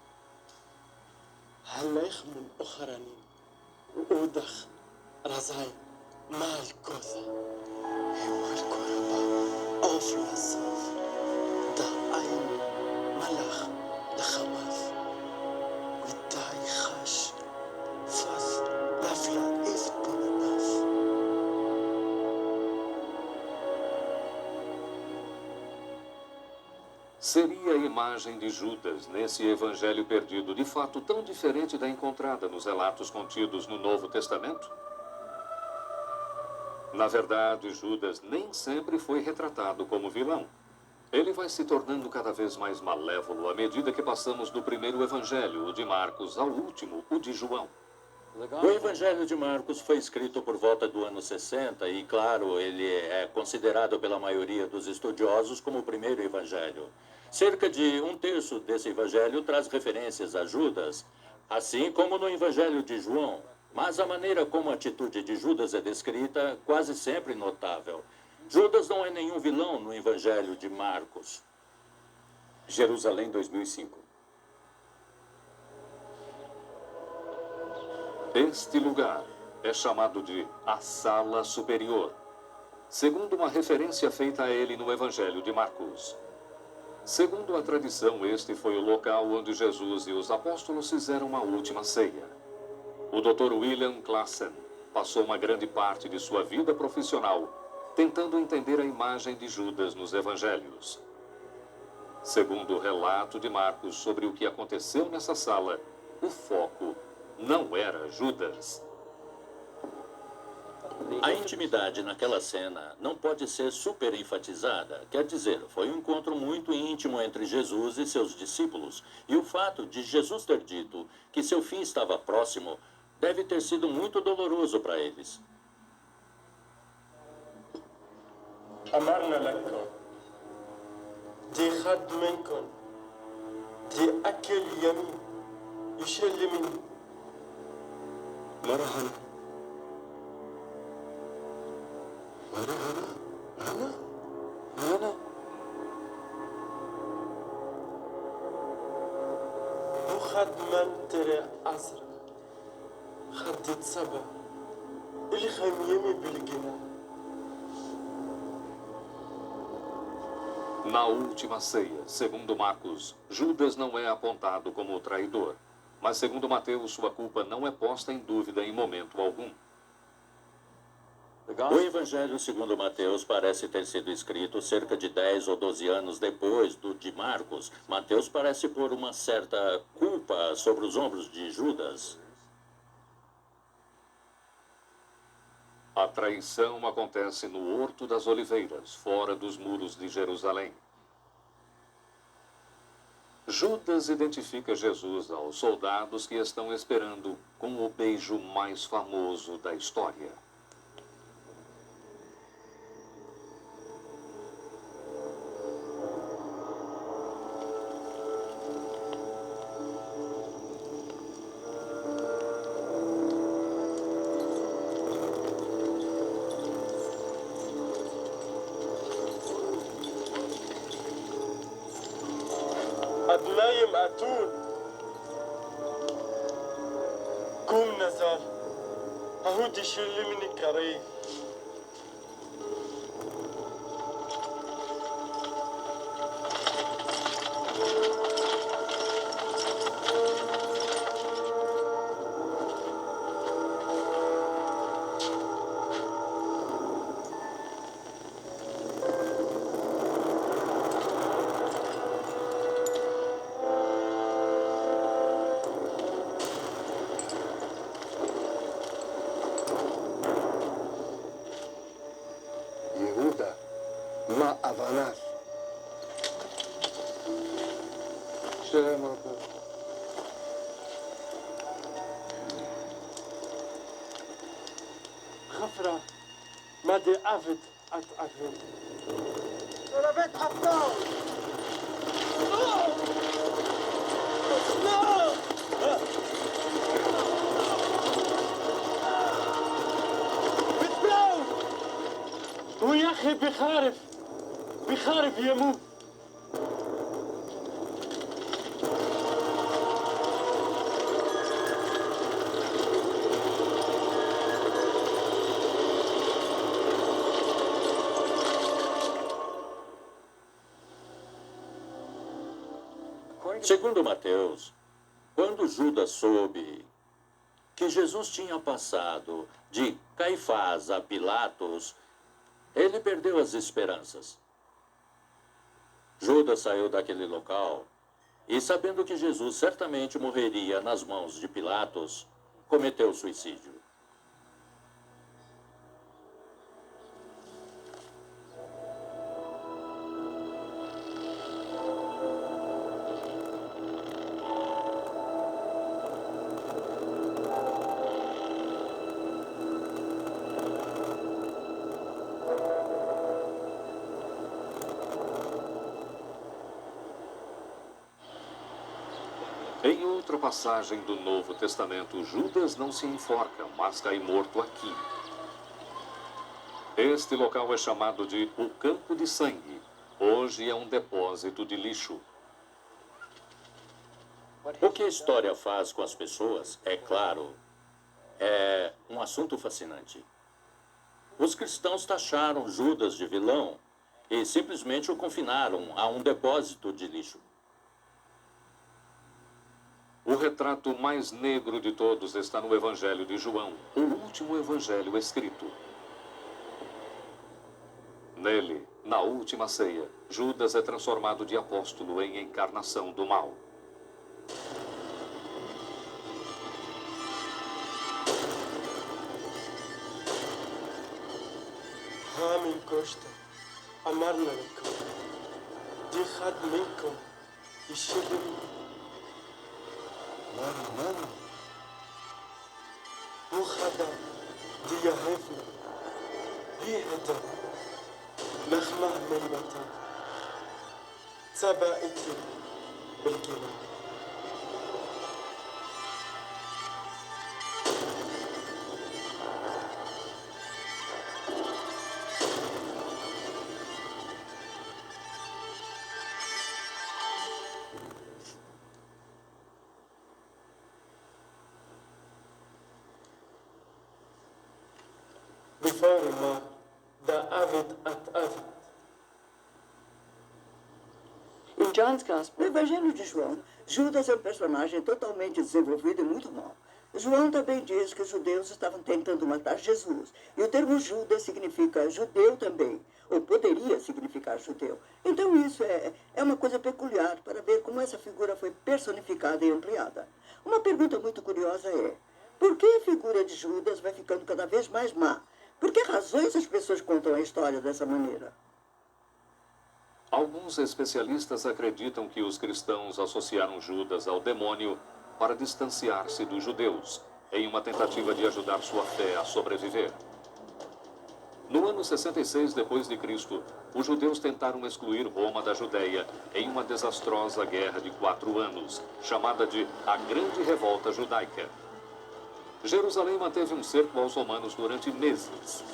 Seria a imagem de Judas nesse evangelho perdido de fato tão diferente da encontrada nos relatos contidos no Novo Testamento? Na verdade, Judas nem sempre foi retratado como vilão. Ele vai se tornando cada vez mais malévolo à medida que passamos do primeiro evangelho, o de Marcos, ao último, o de João. O Evangelho de Marcos foi escrito por volta do ano 60 e, claro, ele é considerado pela maioria dos estudiosos como o primeiro evangelho. Cerca de um terço desse evangelho traz referências a Judas, assim como no Evangelho de João. Mas a maneira como a atitude de Judas é descrita quase sempre notável. Judas não é nenhum vilão no Evangelho de Marcos. Jerusalém 2005. Este lugar é chamado de a Sala Superior, segundo uma referência feita a ele no Evangelho de Marcos. Segundo a tradição, este foi o local onde Jesus e os apóstolos fizeram a última ceia. O Dr. William Klassen passou uma grande parte de sua vida profissional tentando entender a imagem de Judas nos Evangelhos. Segundo o relato de Marcos sobre o que aconteceu nessa sala, o foco não era Judas. A intimidade naquela cena não pode ser super enfatizada. Quer dizer, foi um encontro muito íntimo entre Jesus e seus discípulos. E o fato de Jesus ter dito que seu fim estava próximo deve ter sido muito doloroso para eles. أمرنا لكم دي خد منكم دي أكل يمين يشل مني مرحبا أنا وخد من تري أزرق خدت سبع اللي خيميمي بالجنان. Na última ceia, segundo Marcos, Judas não é apontado como o traidor, mas segundo Mateus, sua culpa não é posta em dúvida em momento algum. O Evangelho segundo Mateus parece ter sido escrito cerca de 10 ou 12 anos depois do de Marcos. Mateus parece pôr uma certa culpa sobre os ombros de Judas. A traição acontece no Horto das Oliveiras, fora dos muros de Jerusalém. Judas identifica Jesus aos soldados que estão esperando com o beijo mais famoso da história. أبنايم أتون قوم نزال أهودي شل مني كريه ما أباناش سلام ربنا خفرة ما دي أفد أتأفد ربيت أفضل بتبلو ويا أخي بخارف يموت Segundo Mateus, quando Judas soube que Jesus tinha passado de Caifás a Pilatos, ele perdeu as esperanças. Judas saiu daquele local e, sabendo que Jesus certamente morreria nas mãos de Pilatos, cometeu suicídio. Em outra passagem do Novo Testamento, Judas não se enforca, mas cai morto aqui. Este local é chamado de o Campo de Sangue. Hoje é um depósito de lixo. O que a história faz com as pessoas, é claro, é um assunto fascinante. Os cristãos taxaram Judas de vilão e simplesmente o confinaram a um depósito de lixo. O retrato mais negro de todos está no Evangelho de João, o último evangelho escrito. Nele, na última ceia, Judas é transformado de apóstolo em encarnação do mal. من كشت أمرنا لكم دي خد منكم الشبل مرة مو خدا دي يهفنا هي هدا مخمع من متى سبقتي بالجنان بفارما دا أفد أفد. Em John's Gospel, no Evangelho de João, Judas é um personagem totalmente desenvolvido e muito mau. João também diz que os judeus estavam tentando matar Jesus. E o termo Judas significa judeu também, ou poderia significar judeu. Então isso é uma coisa peculiar para ver como essa figura foi personificada e ampliada. Uma pergunta muito curiosa é, por que a figura de Judas vai ficando cada vez mais má? Por que razões as pessoas contam a história dessa maneira? Alguns especialistas acreditam que os cristãos associaram Judas ao demônio para distanciar-se dos judeus, em uma tentativa de ajudar sua fé a sobreviver. No ano 66 d.C., os judeus tentaram excluir Roma da Judéia em uma desastrosa guerra de 4 anos, chamada de a Grande Revolta Judaica. Jerusalém manteve um cerco aos romanos durante meses.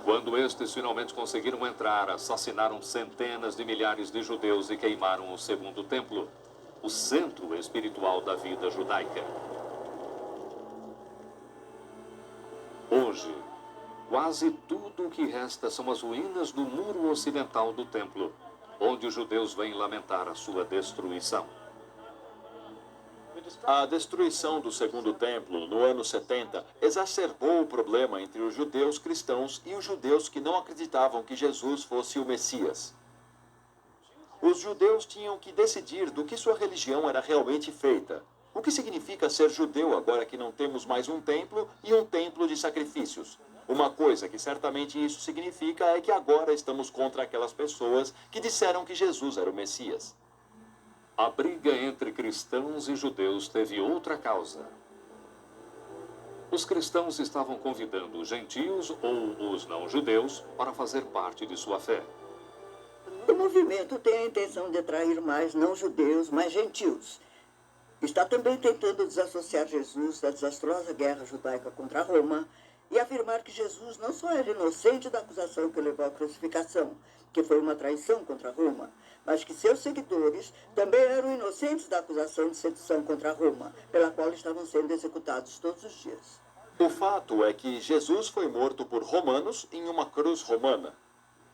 Quando estes finalmente conseguiram entrar, assassinaram centenas de milhares de judeus e queimaram o Segundo Templo, o centro espiritual da vida judaica. Hoje, quase tudo o que resta são as ruínas do muro ocidental do templo, onde os judeus vêm lamentar a sua destruição. A destruição do Segundo Templo, no ano 70, exacerbou o problema entre os judeus cristãos e os judeus que não acreditavam que Jesus fosse o Messias. Os judeus tinham que decidir do que sua religião era realmente feita. O que significa ser judeu agora que não temos mais um templo e um templo de sacrifícios? Uma coisa que certamente isso significa é que agora estamos contra aquelas pessoas que disseram que Jesus era o Messias. A briga entre cristãos e judeus teve outra causa. Os cristãos estavam convidando os gentios ou os não-judeus para fazer parte de sua fé. O movimento tem a intenção de atrair mais não-judeus, mais gentios. Está também tentando desassociar Jesus da desastrosa guerra judaica contra Roma e afirmar que Jesus não só era inocente da acusação que levou à crucificação, que foi uma traição contra Roma, mas que seus seguidores também eram inocentes da acusação de sedição contra Roma, pela qual estavam sendo executados todos os dias. O fato é que Jesus foi morto por romanos em uma cruz romana.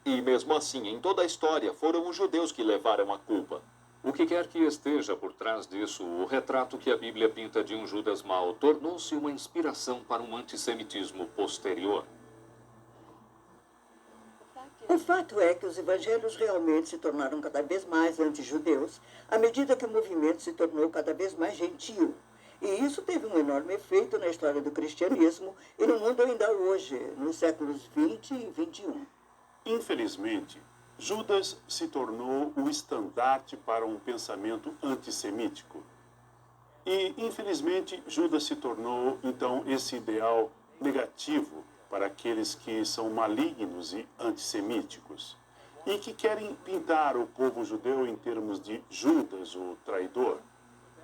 E mesmo assim, em toda a história, foram os judeus que levaram a culpa. O que quer que esteja por trás disso, o retrato que a Bíblia pinta de um Judas mau tornou-se uma inspiração para um antissemitismo posterior. O fato é que os evangelhos realmente se tornaram cada vez mais anti-judeus à medida que o movimento se tornou cada vez mais gentil. E isso teve um enorme efeito na história do cristianismo e no mundo ainda hoje, nos séculos 20 e 21. Infelizmente, Judas se tornou o estandarte para um pensamento antissemítico. E, infelizmente, Judas se tornou, então, esse ideal negativo para aqueles que são malignos e antissemíticos e que querem pintar o povo judeu em termos de Judas, o traidor.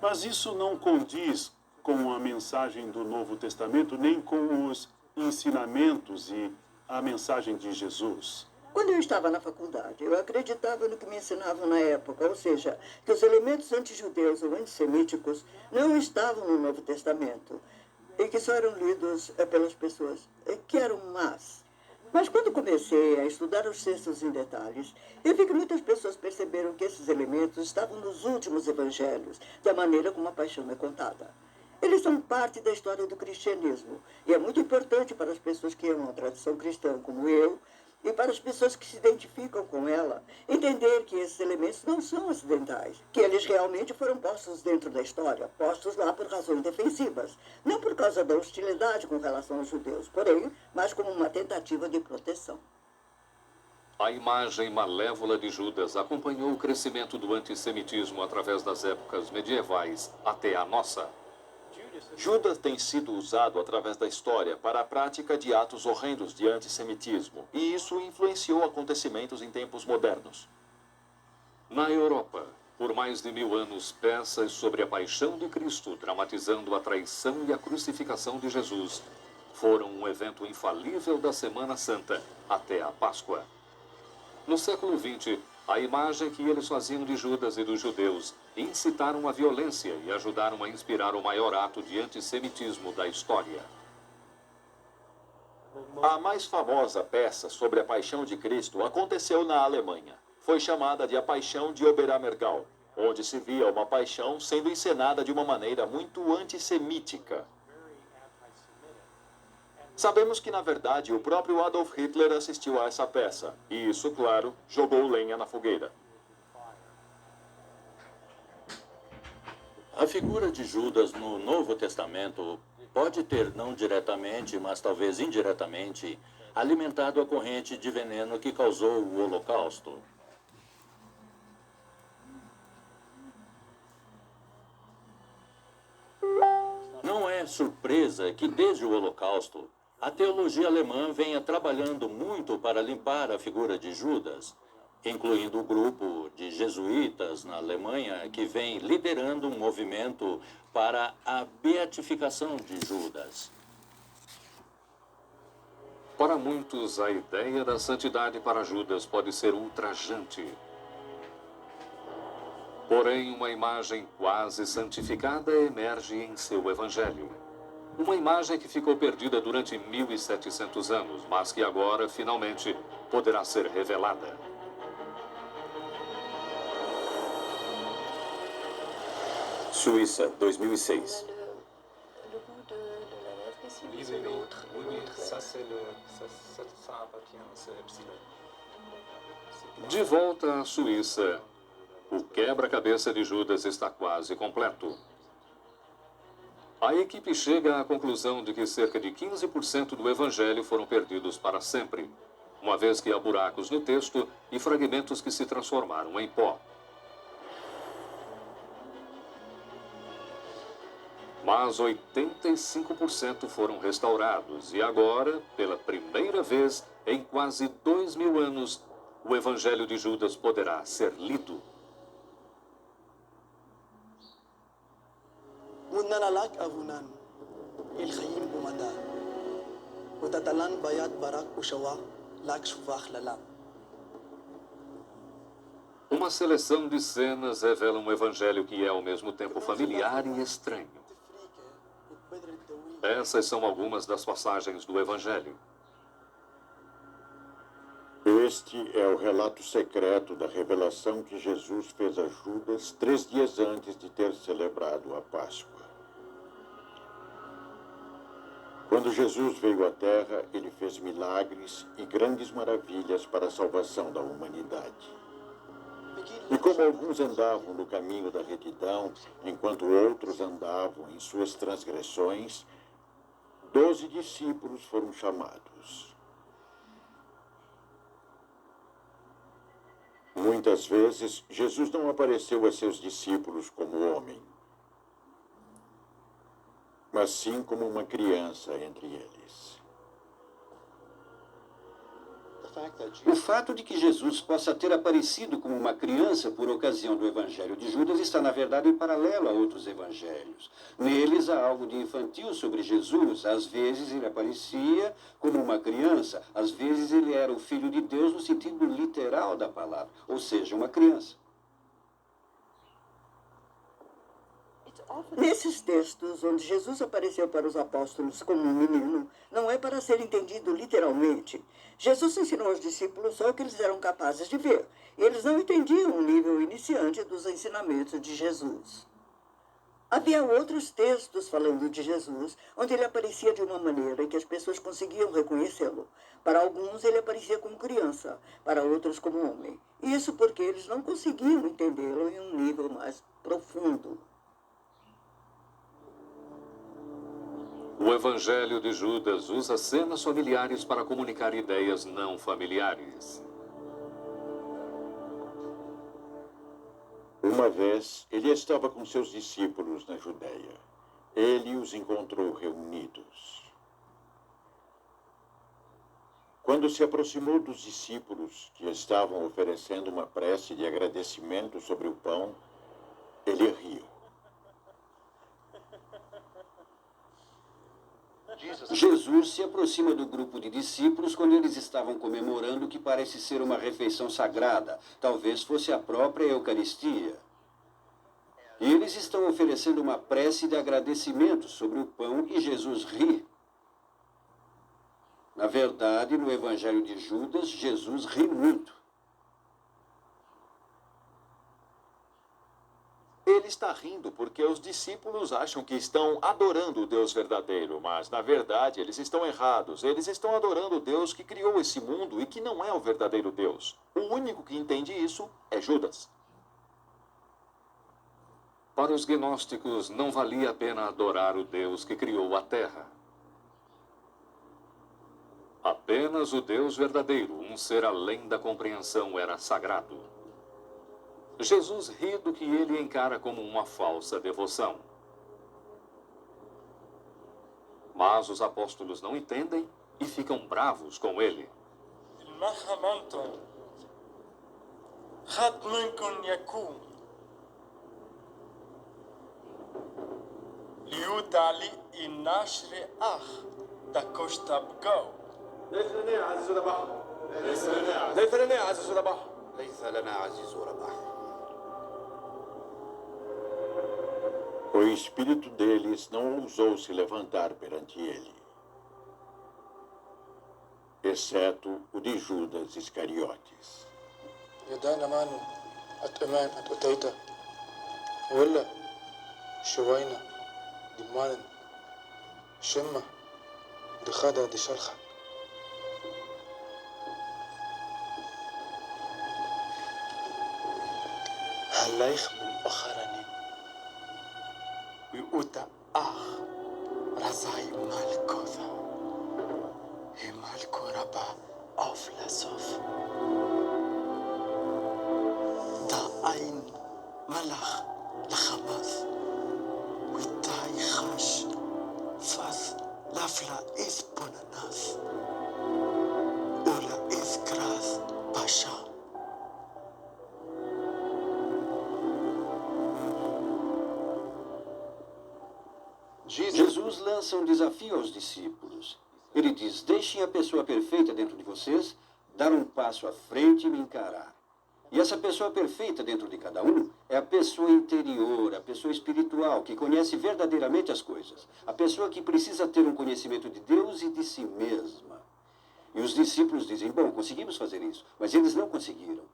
Mas isso não condiz com a mensagem do Novo Testamento, nem com os ensinamentos e a mensagem de Jesus. Quando eu estava na faculdade, eu acreditava no que me ensinavam na época, ou seja, que os elementos antijudeus ou antissemíticos não estavam no Novo Testamento e que só eram lidos pelas pessoas que eram más. Mas quando comecei a estudar os textos em detalhes, eu vi que muitas pessoas perceberam que esses elementos estavam nos últimos evangelhos, da maneira como a paixão é contada. Eles são parte da história do cristianismo e é muito importante para as pessoas que amam a tradição cristã, como eu, e para as pessoas que se identificam com ela, entender que esses elementos não são acidentais, que eles realmente foram postos dentro da história, postos lá por razões defensivas, não por causa da hostilidade com relação aos judeus, porém, mas como uma tentativa de proteção. A imagem malévola de Judas acompanhou o crescimento do antissemitismo através das épocas medievais até a nossa. Judas tem sido usado através da história para a prática de atos horrendos de antissemitismo, e isso influenciou acontecimentos em tempos modernos. Na Europa, por mais de 1000 anos, peças sobre a paixão de Cristo, dramatizando a traição e a crucificação de Jesus, foram um evento infalível da Semana Santa até a Páscoa. No século XX, a imagem que eles faziam de Judas e dos judeus incitaram a violência e ajudaram a inspirar o maior ato de antissemitismo da história. A mais famosa peça sobre a paixão de Cristo aconteceu na Alemanha. Foi chamada de A Paixão de Oberammergau, onde se via uma paixão sendo encenada de uma maneira muito antissemítica. Sabemos que, na verdade, o próprio Adolf Hitler assistiu a essa peça, e isso, claro, jogou lenha na fogueira. A figura de Judas no Novo Testamento pode ter, não diretamente, mas talvez indiretamente, alimentado a corrente de veneno que causou o Holocausto. Não é surpresa que, desde o Holocausto, a teologia alemã venha trabalhando muito para limpar a figura de Judas, incluindo o grupo de jesuítas na Alemanha que vem liderando um movimento para a beatificação de Judas. Para muitos, a ideia da santidade para Judas pode ser ultrajante. Porém, uma imagem quase santificada emerge em seu evangelho. Uma imagem que ficou perdida durante 1700 anos, mas que agora, finalmente, poderá ser revelada. Suíça, 2006. De volta à Suíça, o quebra-cabeça de Judas está quase completo. A equipe chega à conclusão de que cerca de 15% do evangelho foram perdidos para sempre, uma vez que há buracos no texto e fragmentos que se transformaram em pó. Mas 85% foram restaurados e agora, pela primeira vez em quase 2000 anos, o evangelho de Judas poderá ser lido. وننالك أبونان الخيم بمدى وتتلان بيات براك وشوا لك شفاخ للام. Uma seleção de cenas revela um evangelho que é ao mesmo tempo familiar e estranho. Essas são algumas das passagens do evangelho. Este é o relato secreto da revelação que Jesus fez a Judas 3 dias antes de ter celebrado a Páscoa. Quando Jesus veio à Terra, ele fez milagres e grandes maravilhas para a salvação da humanidade. E como alguns andavam no caminho da retidão, enquanto outros andavam em suas transgressões, 12 discípulos foram chamados. Muitas vezes, Jesus não apareceu a seus discípulos como homem, mas sim como uma criança entre eles. O fato de que Jesus possa ter aparecido como uma criança por ocasião do Evangelho de Judas está, na verdade, em paralelo a outros evangelhos. Neles há algo de infantil sobre Jesus. Às vezes ele aparecia como uma criança, às vezes ele era o Filho de Deus no sentido literal da palavra, ou seja, uma criança. Nesses textos, onde Jesus apareceu para os apóstolos como um menino, não é para ser entendido literalmente. Jesus ensinou aos discípulos só o que eles eram capazes de ver. Eles não entendiam o nível iniciante dos ensinamentos de Jesus. Havia outros textos falando de Jesus, onde ele aparecia de uma maneira em que as pessoas conseguiam reconhecê-lo. Para alguns, ele aparecia como criança, para outros como homem. Isso porque eles não conseguiam entendê-lo em um nível mais profundo. O Evangelho de Judas usa cenas familiares para comunicar ideias não familiares. Uma vez, ele estava com seus discípulos na Judéia. Ele os encontrou reunidos. Quando se aproximou dos discípulos que estavam oferecendo uma prece de agradecimento sobre o pão, ele riu. Jesus se aproxima do grupo de discípulos quando eles estavam comemorando o que parece ser uma refeição sagrada. Talvez fosse a própria Eucaristia. E eles estão oferecendo uma prece de agradecimento sobre o pão e Jesus ri. Na verdade, no Evangelho de Judas, Jesus ri muito. Ele está rindo porque os discípulos acham que estão adorando o Deus verdadeiro, mas, na verdade, eles estão errados. Eles estão adorando o Deus que criou esse mundo e que não é o verdadeiro Deus. O único que entende isso é Judas. Para os gnósticos, não valia a pena adorar o Deus que criou a terra. Apenas o Deus verdadeiro, um ser além da compreensão, era sagrado. Jesus ri do que ele encara como uma falsa devoção. Mas os apóstolos não entendem e ficam bravos com ele. O espírito deles não ousou se levantar perante ele, exceto o de Judas Iscariotes. يدانا مانو أتأمان أتأتيتا ولا شوينا دمانا شمة دخادة دي شرخة هلايخ من أخراني ويؤتا رزاي مالكوذا مالكو ربا أفلاسوف عين ملخ لخبث وتاي خش فاس لافلا إس بوناناس ولا إس كراس باشا. Jesus lança um desafio aos discípulos. Ele diz: deixem a pessoa perfeita dentro de vocês dar um passo à frente e me encarar. E essa pessoa perfeita dentro de cada um é a pessoa interior, a pessoa espiritual, que conhece verdadeiramente as coisas. A pessoa que precisa ter um conhecimento de Deus e de si mesma. E os discípulos dizem, bom, conseguimos fazer isso, mas eles não conseguiram.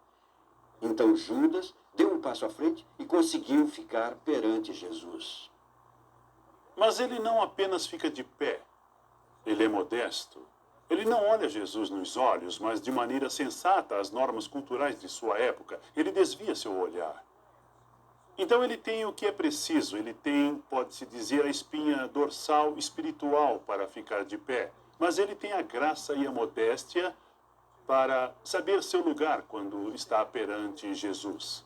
Então Judas deu um passo à frente e conseguiu ficar perante Jesus. Mas ele não apenas fica de pé. Ele é modesto. Ele não olha Jesus nos olhos, mas de maneira sensata às normas culturais de sua época. Ele desvia seu olhar. Então ele tem o que é preciso. Ele tem, pode-se dizer, a espinha dorsal espiritual para ficar de pé. Mas ele tem a graça e a modéstia para saber seu lugar quando está perante Jesus.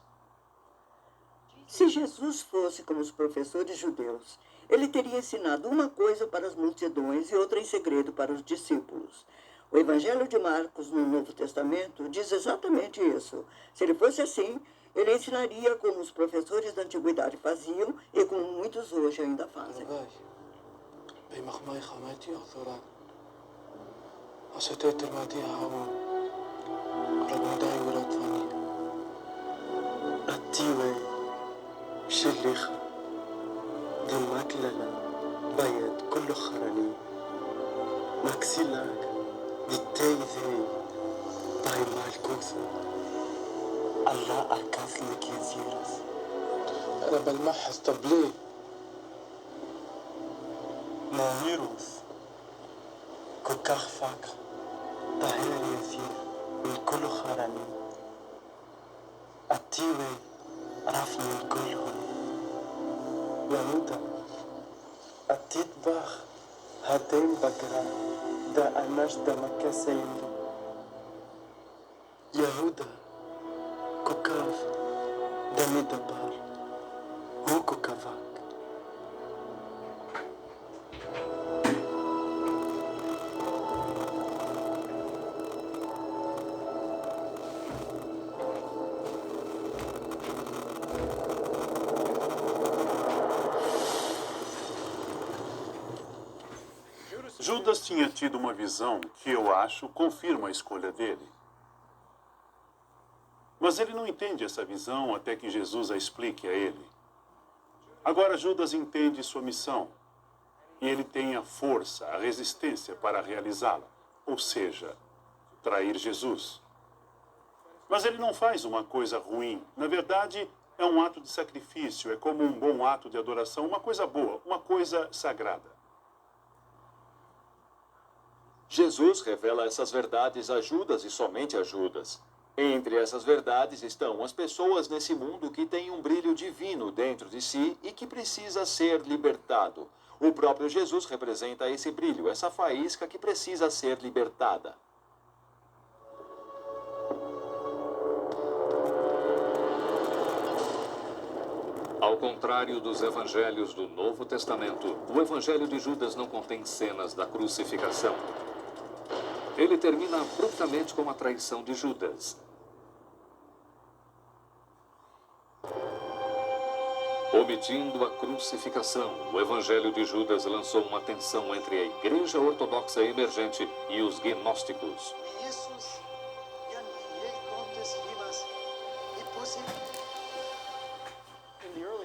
Se Jesus fosse como os professores judeus, ele teria ensinado uma coisa para as multidões e outra em segredo para os discípulos. O Evangelho de Marcos, no Novo Testamento, diz exatamente isso. Se ele fosse assim, ele ensinaria como os professores da antiguidade faziam e como muitos hoje ainda fazem. دماكللا بيت كله خرني ماكسيلاك ديتيذي باي مالكوثو الله أركاث لك يا زيرس أنا بلمحظ طب ليه؟ ناهيروس كوكاخ فاك طهير يثير من كل خرني التيوي رفني كلهم يهودا التطبخ هاتين بقرة دا أناش دا مكاسين يهودا كوكاف دا ميدبار هو كوكافاك Judas tinha tido uma visão que, eu acho, confirma a escolha dele. Mas ele não entende essa visão até que Jesus a explique a ele. Agora Judas entende sua missão. E ele tem a força, a resistência para realizá-la. Ou seja, trair Jesus. Mas ele não faz uma coisa ruim. Na verdade, é um ato de sacrifício. É como um bom ato de adoração. Uma coisa boa, uma coisa sagrada. Jesus revela essas verdades a Judas e somente a Judas. Entre essas verdades estão as pessoas nesse mundo que têm um brilho divino dentro de si e que precisa ser libertado. O próprio Jesus representa esse brilho, essa faísca que precisa ser libertada. Ao contrário dos evangelhos do Novo Testamento, o evangelho de Judas não contém cenas da crucificação. Ele termina abruptamente com a traição de Judas. Omitindo a crucificação, o evangelho de Judas lançou uma tensão entre a igreja ortodoxa emergente e os gnósticos.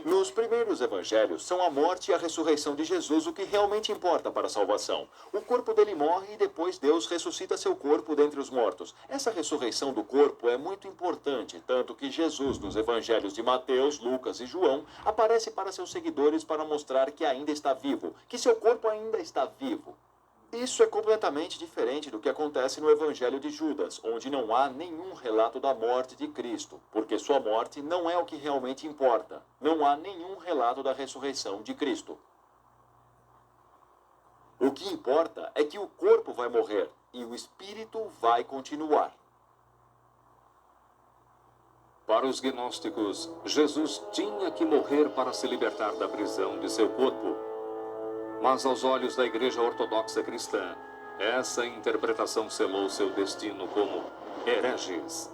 Nos primeiros evangelhos, são a morte e a ressurreição de Jesus o que realmente importa para a salvação. O corpo dele morre e depois Deus ressuscita seu corpo dentre os mortos. Essa ressurreição do corpo é muito importante, tanto que Jesus, nos evangelhos de Mateus, Lucas e João, aparece para seus seguidores para mostrar que ainda está vivo, que seu corpo ainda está vivo. Isso é completamente diferente do que acontece no Evangelho de Judas, onde não há nenhum relato da morte de Cristo, porque sua morte não é o que realmente importa. Não há nenhum relato da ressurreição de Cristo. O que importa é que o corpo vai morrer e o espírito vai continuar. Para os gnósticos, Jesus tinha que morrer para se libertar da prisão de seu corpo. Mas aos olhos da Igreja Ortodoxa Cristã, essa interpretação selou seu destino como hereges.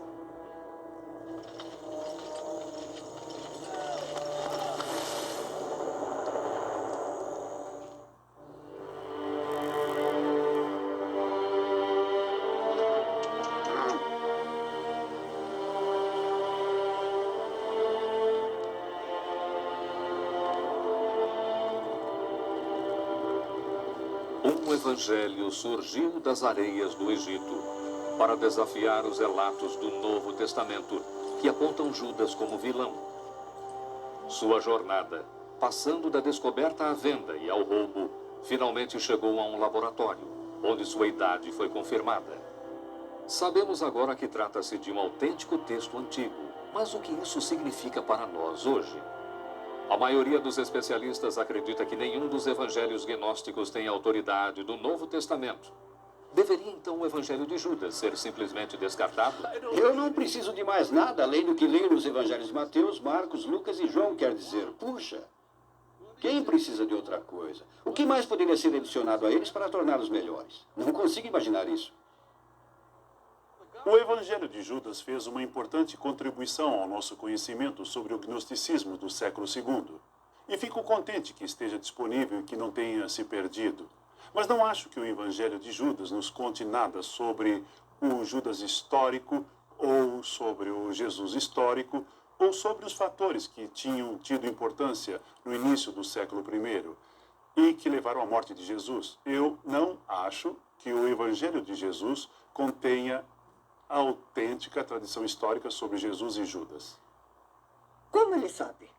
Um um evangelho surgiu das areias do Egito para desafiar os relatos do Novo Testamento, que apontam Judas como vilão. Sua jornada, passando da descoberta à venda e ao roubo, finalmente chegou a um laboratório, onde sua idade foi confirmada. Sabemos agora que trata-se de um autêntico texto antigo, mas o que isso significa para nós hoje? A maioria dos especialistas acredita que nenhum dos evangelhos gnósticos tem a autoridade do Novo Testamento. Deveria então o evangelho de Judas ser simplesmente descartado? Eu não preciso de mais nada além do que leio nos evangelhos de Mateus, Marcos, Lucas e João, quer dizer. Puxa, quem precisa de outra coisa? O que mais poderia ser adicionado a eles para torná-los melhores? Não consigo imaginar isso. O Evangelho de Judas fez uma importante contribuição ao nosso conhecimento sobre o gnosticismo do século II. E fico contente que esteja disponível e que não tenha se perdido. Mas não acho que o Evangelho de Judas nos conte nada sobre o Judas histórico, ou sobre o Jesus histórico, ou sobre os fatores que tinham tido importância no início do século I e que levaram à morte de Jesus. Eu não acho que o Evangelho de Jesus contenha a autêntica tradição histórica sobre Jesus e Judas. Como ele sabe?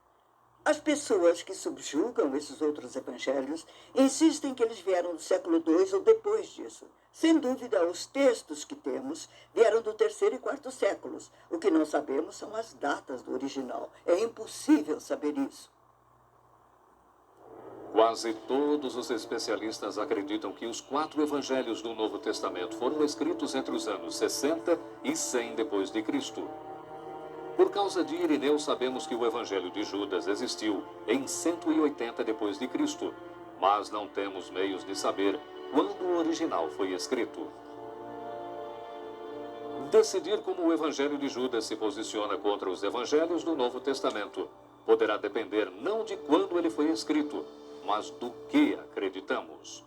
As pessoas que subjugam esses outros evangelhos insistem que eles vieram do século II ou depois disso. Sem dúvida, os textos que temos vieram do terceiro e quarto séculos. O que não sabemos são as datas do original. É impossível saber isso. Quase todos os especialistas acreditam que os 4 evangelhos do Novo Testamento foram escritos entre os anos 60 e 100 depois de Cristo. Por causa de Irineu, sabemos que o evangelho de Judas existiu em 180 depois de Cristo, mas não temos meios de saber quando o original foi escrito. Decidir como o evangelho de Judas se posiciona contra os evangelhos do Novo Testamento poderá depender não de quando ele foi escrito, mas do que acreditamos.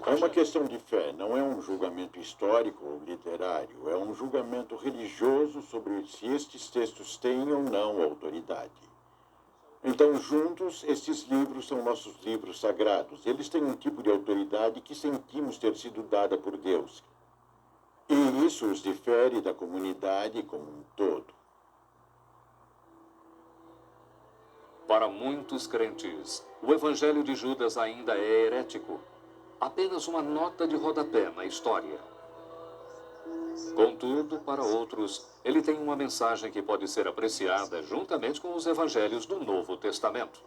É uma questão de fé, não é um julgamento histórico ou literário. É um julgamento religioso sobre se estes textos têm ou não autoridade. Então, juntos, estes livros são nossos livros sagrados. Eles têm um tipo de autoridade que sentimos ter sido dada por Deus. E isso os difere da comunidade como um todo. Para muitos crentes, o evangelho de Judas ainda é herético. Apenas uma nota de rodapé na história. Contudo, para outros, ele tem uma mensagem que pode ser apreciada juntamente com os evangelhos do Novo Testamento.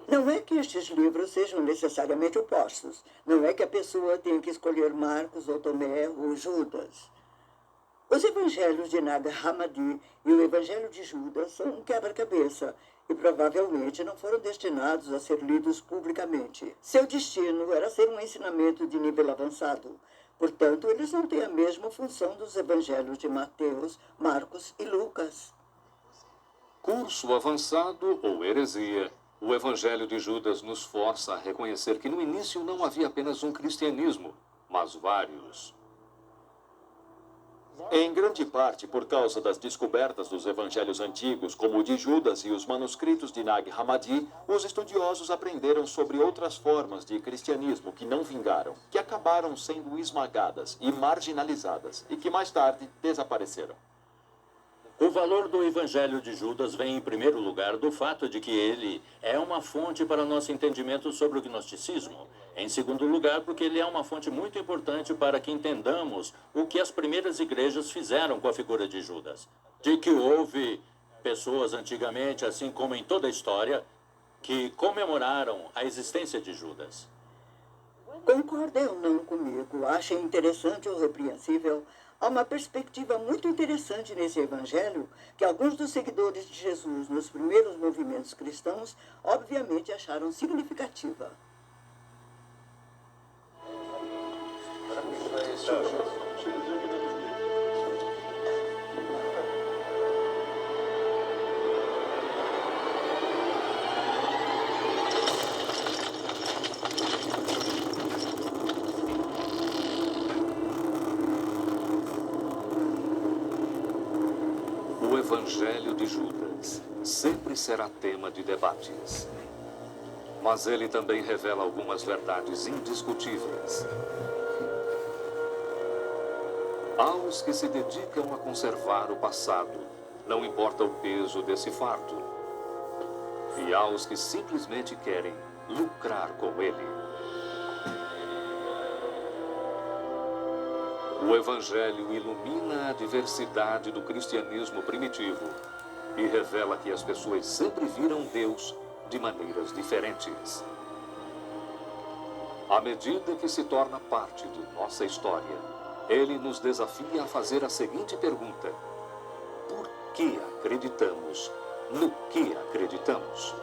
Não é que estes livros sejam necessariamente opostos. Não é que a pessoa tenha que escolher Marcos ou Tomé ou Judas. Os evangelhos de Nag Hammadi e o evangelho de Judas são um quebra-cabeça e provavelmente não foram destinados a ser lidos publicamente. Seu destino era ser um ensinamento de nível avançado. Portanto, eles não têm a mesma função dos evangelhos de Mateus, Marcos e Lucas. Curso avançado ou heresia, o evangelho de Judas nos força a reconhecer que no início não havia apenas um cristianismo, mas vários. Em grande parte por causa das descobertas dos evangelhos antigos, como o de Judas e os manuscritos de Nag Hammadi, os estudiosos aprenderam sobre outras formas de cristianismo que não vingaram, que acabaram sendo esmagadas e marginalizadas e que mais tarde desapareceram. O valor do Evangelho de Judas vem em primeiro lugar do fato de que ele é uma fonte para nosso entendimento sobre o gnosticismo. Em segundo lugar, porque ele é uma fonte muito importante para que entendamos o que as primeiras igrejas fizeram com a figura de Judas. De que houve pessoas antigamente, assim como em toda a história, que comemoraram a existência de Judas. Concordem ou não comigo, achem interessante ou repreensível, há uma perspectiva muito interessante nesse evangelho que alguns dos seguidores de Jesus nos primeiros movimentos cristãos obviamente acharam significativa. O Evangelho de Judas sempre será tema de debates. Mas ele também revela algumas verdades indiscutíveis. Aos que se dedicam a conservar o passado, não importa o peso desse fardo. E aos que simplesmente querem lucrar com ele. O Evangelho ilumina a diversidade do cristianismo primitivo e revela que as pessoas sempre viram Deus de maneiras diferentes. À medida que se torna parte de nossa história, ele nos desafia a fazer a seguinte pergunta: por que acreditamos no que acreditamos?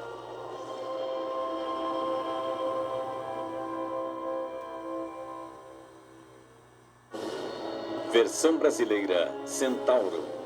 Versão brasileira, Centauro.